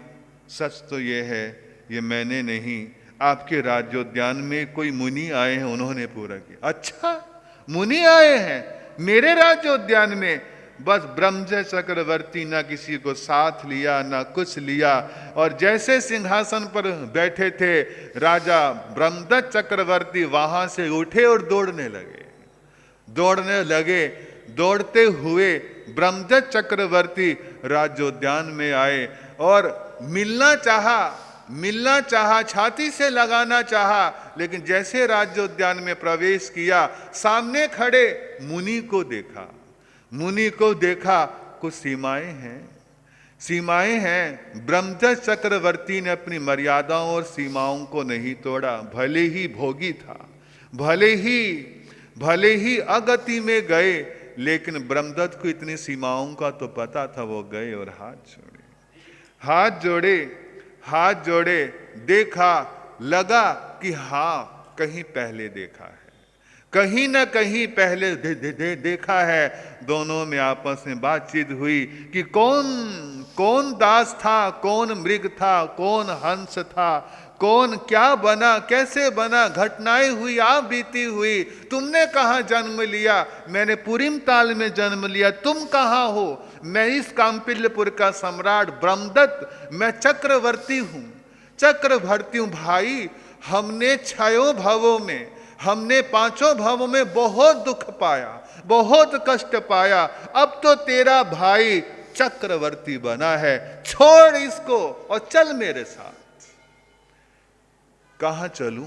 सच तो ये है, ये मैंने नहीं, आपके राज्योद्यान में कोई मुनि आए हैं, उन्होंने पूरा किया। अच्छा, मुनि आए हैं मेरे राज्योद्यान में? बस ब्रह्मदत्त चक्रवर्ती ना किसी को साथ लिया, ना कुछ लिया, और जैसे सिंहासन पर बैठे थे राजा ब्रह्मदत्त चक्रवर्ती वहां से उठे और दौड़ने लगे। दौड़ते हुए ब्रह्मदत्त चक्रवर्ती राज्योद्यान में आए और मिलना चाहा, छाती से लगाना चाहा, लेकिन जैसे राज्योद्यान में प्रवेश किया, सामने खड़े मुनि को देखा। कुछ सीमाएं हैं। ब्रह्मदत्त चक्रवर्ती ने अपनी मर्यादाओं और सीमाओं को नहीं तोड़ा। भले ही भोगी था, भले ही अगति में गए, लेकिन ब्रह्मदत्त को इतनी सीमाओं का तो पता था। वो गए और हाथ हाथ जोड़े, देखा, लगा कि हाँ कहीं पहले देखा है, कहीं ना कहीं पहले देखा है। दोनों में आपस में बातचीत हुई कि कौन कौन दास था, कौन मृग था, कौन हंस था, कौन क्या बना, कैसे बना, घटनाएं हुई, आप बीती हुई। तुमने कहाँ जन्म लिया? मैंने पुरीम ताल में जन्म लिया। तुम कहाँ हो? मैं इस काम्पिल्यपुर का सम्राट ब्रह्मदत्त, मैं चक्रवर्ती हूँ, चक्रवर्ती हूँ। भाई, हमने 6 भवों में, हमने 5 भवों में बहुत दुख पाया, बहुत कष्ट पाया। अब तो तेरा भाई चक्रवर्ती बना है, छोड़ इसको और चल मेरे साथ। कहाँ चलूं?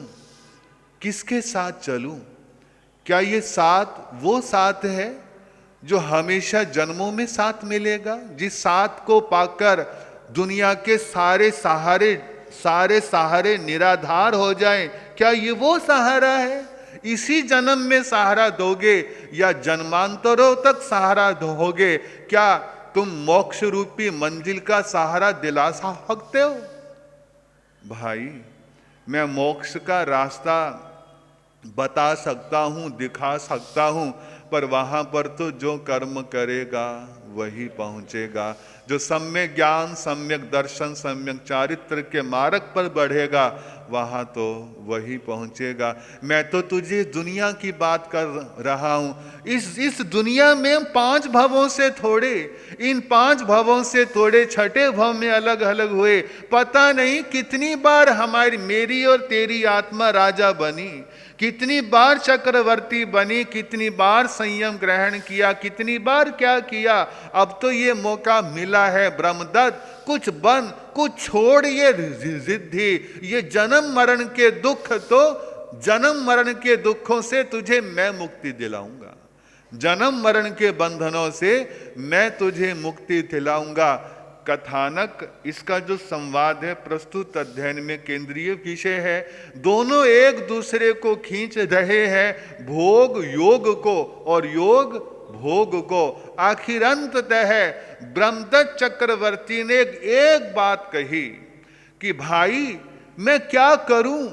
किसके साथ चलूं? क्या ये साथ वो साथ है जो हमेशा जन्मों में साथ मिलेगा, जिस साथ को पाकर दुनिया के सारे सहारे निराधार हो जाएं? क्या ये वो सहारा है? इसी जन्म में सहारा दोगे या जन्मांतरों तक सहारा दोगे? क्या तुम मोक्ष रूपी मंजिल का सहारा दिला सकते हो? भाई, मैं मोक्ष का रास्ता बता सकता हूँ, दिखा सकता हूँ, पर वहाँ पर तो जो कर्म करेगा वही पहुँचेगा। जो सम्यक ज्ञान, सम्यक दर्शन, सम्यक चारित्र के मार्ग पर बढ़ेगा, वहाँ तो वही पहुँचेगा। मैं तो तुझे दुनिया की बात कर रहा हूँ। इस दुनिया में 5 भवों से थोड़े, इन 5 भवों से थोड़े 6ठे भव में अलग अलग हुए। पता नहीं कितनी बार हमारी, मेरी और तेरी आत्मा राजा बनी, कितनी बार चक्रवर्ती बनी, कितनी बार संयम ग्रहण किया, कितनी बार क्या किया। अब तो ये मौका मिला है ब्रह्मदत्त, कुछ बन, कुछ छोड़ ये जिद्दी, ये जन्म मरण के दुख। तो जन्म मरण के दुखों से तुझे मैं मुक्ति दिलाऊंगा, जन्म मरण के बंधनों से मैं तुझे मुक्ति दिलाऊंगा। कथानक, इसका जो संवाद है प्रस्तुत अध्ययन में केंद्रीय विषय है। दोनों एक दूसरे को खींच रहे हैं, भोग योग को और योग भोग को। आखिर अंततः ब्रह्मदत्त चक्रवर्ती ने एक बात कही कि भाई, मैं क्या करूं?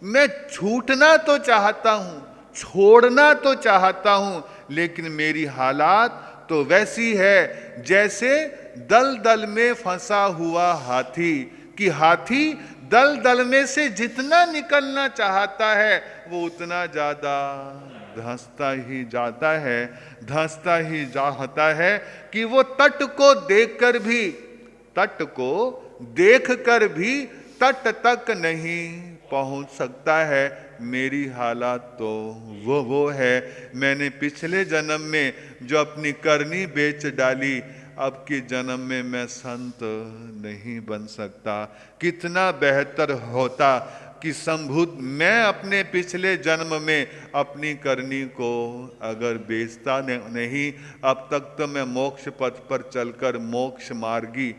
मैं छूटना तो चाहता हूं, छोड़ना तो चाहता हूं, लेकिन मेरी हालात तो वैसी है जैसे दलदल में फंसा हुआ हाथी। कि हाथी दलदल में से जितना निकलना चाहता है वो उतना ज्यादा धंसता ही जाता है, धंसता ही जाता है कि वो तट को देखकर भी तट तक नहीं पहुंच सकता है। मेरी हालात तो वो है। मैंने पिछले जन्म में जो अपनी करनी बेच डाली, अब के जन्म में मैं संत नहीं बन सकता। कितना बेहतर होता कि संभूत मैं अपने पिछले जन्म में अपनी करनी को अगर बेचता नहीं, अब तक तो मैं मोक्ष पथ पर चलकर मोक्ष मार्गी,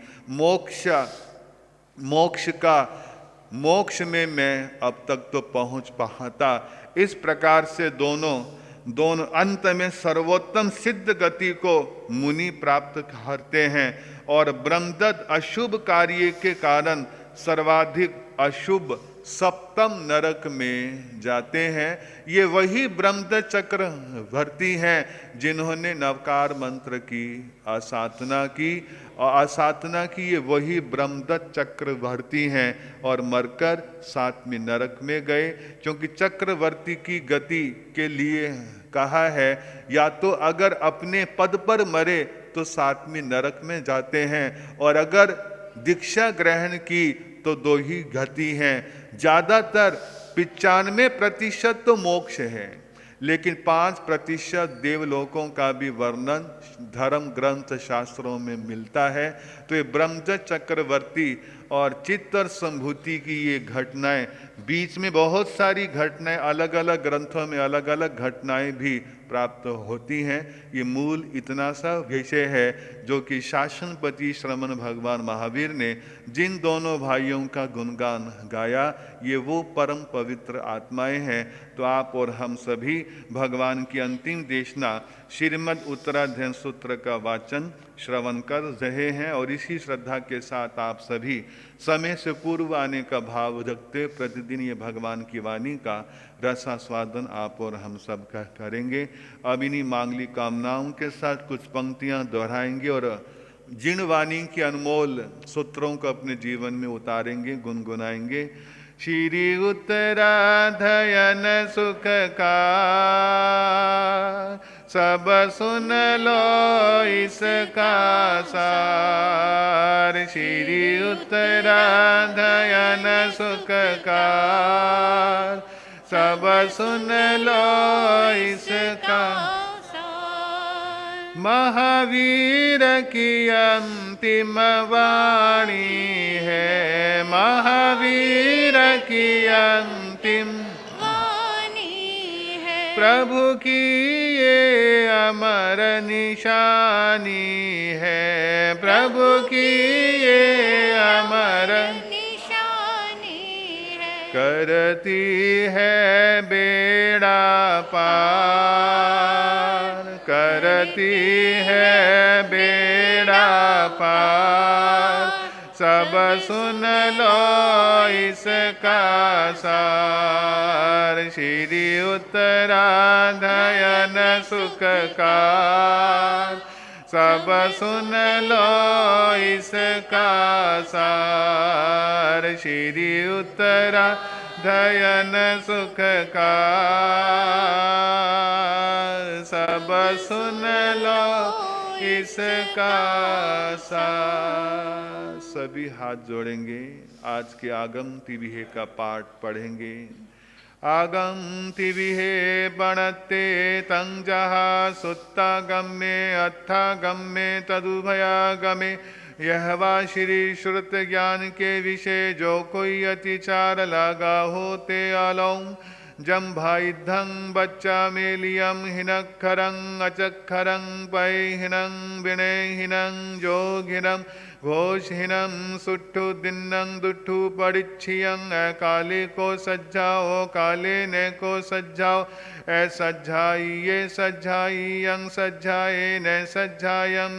मोक्ष में मैं अब तक तो पहुंच पाता। इस प्रकार से दोनों अंत में सर्वोत्तम सिद्ध गति को मुनि प्राप्त करते हैं। और ब्रह्मदत्त अशुभ कार्य के कारण सर्वाधिक अशुभ सप्तम नरक में जाते हैं। ये वही ब्रह्मदत्त चक्रवर्ती हैं जिन्होंने नवकार मंत्र की आसाधना की, और आसाधना की ये वही ब्रह्मदत्त चक्रवर्ती हैं और मरकर 7वें नरक में गए। क्योंकि चक्रवर्ती की गति के लिए कहा है, या तो अगर अपने पद पर मरे तो 7वें नरक में जाते हैं, और अगर दीक्षा ग्रहण की तो 2 ही गति हैं। ज्यादातर 95% तो मोक्ष है, लेकिन 5% देवलोकों का भी वर्णन धर्म ग्रंथ शास्त्रों में मिलता है। तो ये ब्रह्मदत्त चक्रवर्ती और चित्तर संभूति की ये घटनाएं, बीच में बहुत सारी घटनाएं अलग अलग ग्रंथों में अलग अलग घटनाएं भी प्राप्त होती हैं। ये मूल इतना सा विषय है जो कि शासनपति श्रमण भगवान महावीर ने जिन दोनों भाइयों का गुणगान गाया, ये वो परम पवित्र आत्माएं हैं। तो आप और हम सभी भगवान की अंतिम देशना श्रीमद् उत्तराध्ययन सूत्र का वाचन श्रवण कर रहे हैं और इसी श्रद्धा के साथ आप सभी समय से पूर्व आने का भाव रखते प्रतिदिन ये भगवान की वाणी का रसास्वादन आप और हम सब का करेंगे। अब इन्हीं मांगलिक कामनाओं के साथ कुछ पंक्तियां दोहराएंगे और जिन वाणी के अनमोल सूत्रों को अपने जीवन में उतारेंगे, गुनगुनाएंगे। श्री उत्तराध्ययन सुख का सब सुन लो इसका सार। श्री उत्तराध्ययन सुख का सब सुन लो इसका। महावीर की अंतिम वाणी है, महावीर की अंतिम वाणी है, प्रभु की ये अमर निशानी है, प्रभु की ये अमर निशानी है, करती है बेड़ा पार, करती है बेड़ा पार। सब सुन लो इसका सार। श्री उत्तराध्ययन सुख का सब सुन लो इसका सार। श्री उत्तराध्ययन सुख का सब सुन लो इसका सार। सभी हाथ जोड़ेंगे, आज के आगम तिविहे का पाठ पढ़ेंगे। आगम तिविहे बणत्ते तं जहा सुत्ता गम्ये अत्था गम्ये तदुभयागमे। यह वा श्री श्रुत ज्ञान के विषय जो कोई अतिचार लगा होते अलौं। जम्भाइद्धं बच्चा मेलियम हिनक्षरं अचक्षरं पैहिनं विनयहिनं जोगिनं घोषहीनं सुट्ठु दिन्नं दुट्ठु परिच्छियं। काले को सज्जाओ काले ने को सज्जाओ। ए सज्जाई ये सज्जाई यं सज्जाए न सज्जायं।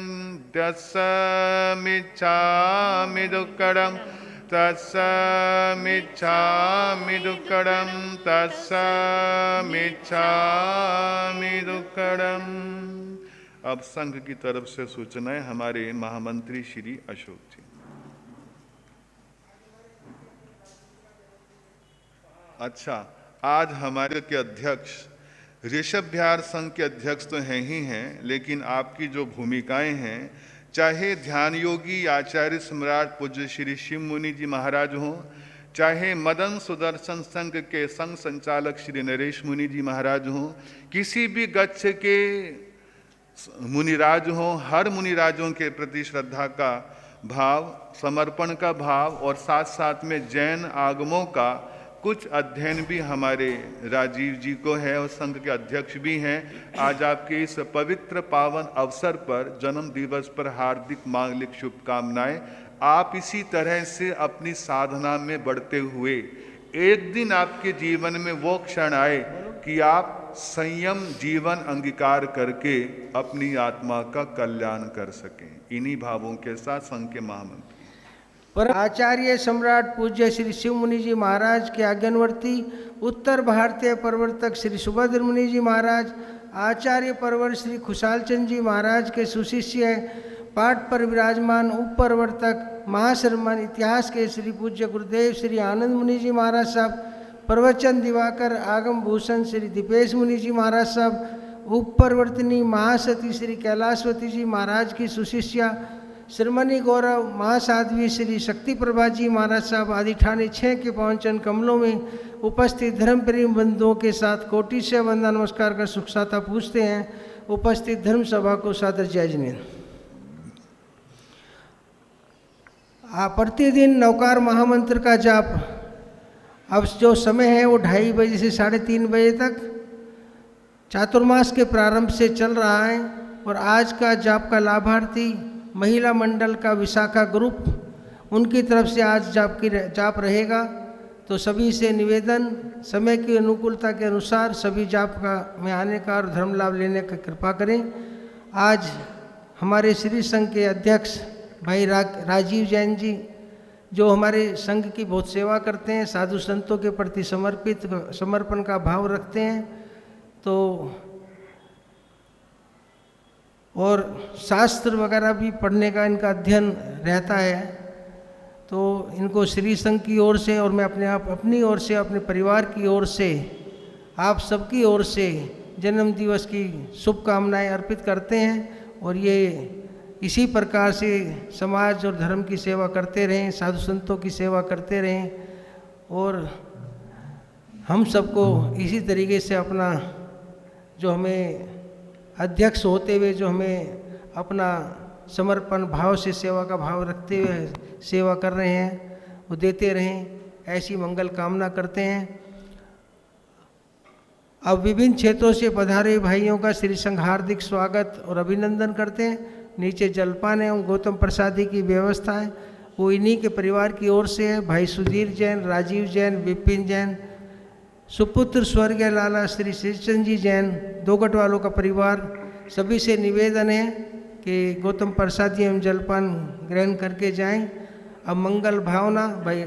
तस्मिच्छामि दुक्कडं तस्मिच्छामि दुक्कडं तस्मिच्छामि दुक्कडं। अब संघ की तरफ से सूचनाएं हमारे महामंत्री श्री अशोक जी। अच्छा, आज हमारे के अध्यक्ष ऋषभ विहार संघ के अध्यक्ष तो हैं ही हैं, लेकिन आपकी जो भूमिकाएं हैं, चाहे ध्यान योगी आचार्य सम्राट पूज्य श्री शिव मुनि जी महाराज हों, चाहे मदन सुदर्शन संघ के संघ संचालक श्री नरेश मुनि जी महाराज हों, किसी भी गच्छ के मुनिराज हों, हर मुनिराजों के प्रति श्रद्धा का भाव, समर्पण का भाव और साथ साथ में जैन आगमों का कुछ अध्ययन भी हमारे राजीव जी को है और संघ के अध्यक्ष भी हैं। आज आपके इस पवित्र पावन अवसर पर जन्म दिवस पर हार्दिक मांगलिक शुभकामनाएं। आप इसी तरह से अपनी साधना में बढ़ते हुए एक दिन आपके जीवन में वो क्षण आए कि आप संयम जीवन अंगीकार करके अपनी आत्मा का कल्याण कर सकें। इन्हीं भावों के साथ संघ के महामंत्री पर आचार्य सम्राट पूज्य श्री शिव मुनि जी महाराज के आज्ञानुवर्ती उत्तर भारतीय प्रवर्तक श्री सुभद्र मुनि जी महाराज, आचार्य परवर श्री खुशाल चंद जी महाराज के सुशिष्य, पाठ पर विराजमान उप प्रवर्तक महाश्रमण इतिहास के श्री पूज्य गुरुदेव श्री आनंद मुनि जी महाराज साहब, प्रवचन दिवाकर आगम भूषण श्री दीपेश मुनि जी महाराज साहब, उप प्रवर्तनी महासती श्री कैलाशवती जी महाराज की सुशिष्या, श्रीमणी गौरव महासाध्वी श्री शक्ति प्रभा जी महाराज साहब आदि ठाणे 6 के पावन कमलों में उपस्थित धर्म प्रेम बंधुओं के साथ कोटि से वंदना नमस्कार का सुख साथा पूछते हैं। उपस्थित धर्म सभा को सादर जय जिनेन्द्र। प्रतिदिन नवकार महामंत्र का जाप, अब जो समय है वो 2:30 बजे से 3:30 बजे तक, चातुर्मास के प्रारंभ से चल रहा है और आज का जाप का लाभार्थी महिला मंडल का विशाखा ग्रुप, उनकी तरफ से आज जाप रहेगा। तो सभी से निवेदन, समय की अनुकूलता के अनुसार सभी जाप का में आने का और धर्म लाभ लेने का कृपा करें। आज हमारे श्री संघ के अध्यक्ष भाई राजीव जैन जी, जो हमारे संघ की बहुत सेवा करते हैं, साधु संतों के प्रति समर्पण का भाव रखते हैं, तो और शास्त्र वगैरह भी पढ़ने का इनका अध्ययन रहता है। तो इनको श्री संघ की ओर से और मैं अपनी ओर से, अपने परिवार की ओर से, आप सबकी ओर से जन्म दिवस की शुभकामनाएं अर्पित करते हैं। और ये इसी प्रकार से समाज और धर्म की सेवा करते रहें, साधु संतों की सेवा करते रहें और हम सबको इसी तरीके से अपना, जो हमें अध्यक्ष होते हुए जो हमें अपना समर्पण भाव से सेवा का भाव रखते हुए सेवा कर रहे हैं, वो देते रहें, ऐसी मंगल कामना करते हैं। अब विभिन्न क्षेत्रों से पधारे भाइयों का श्री संघ हार्दिक स्वागत और अभिनंदन करते हैं। नीचे जलपान एवं गौतम प्रसादी की व्यवस्था है, वो इन्हीं के परिवार की ओर से है। भाई सुधीर जैन, राजीव जैन, विपिन जैन, सुपुत्र स्वर्गीय लाला श्री श्रीचंद जी जैन, दोगट वालों का परिवार, सभी से निवेदन है कि गौतम प्रसादी एवं जलपान ग्रहण करके जाएं। अब मंगल भावना भाई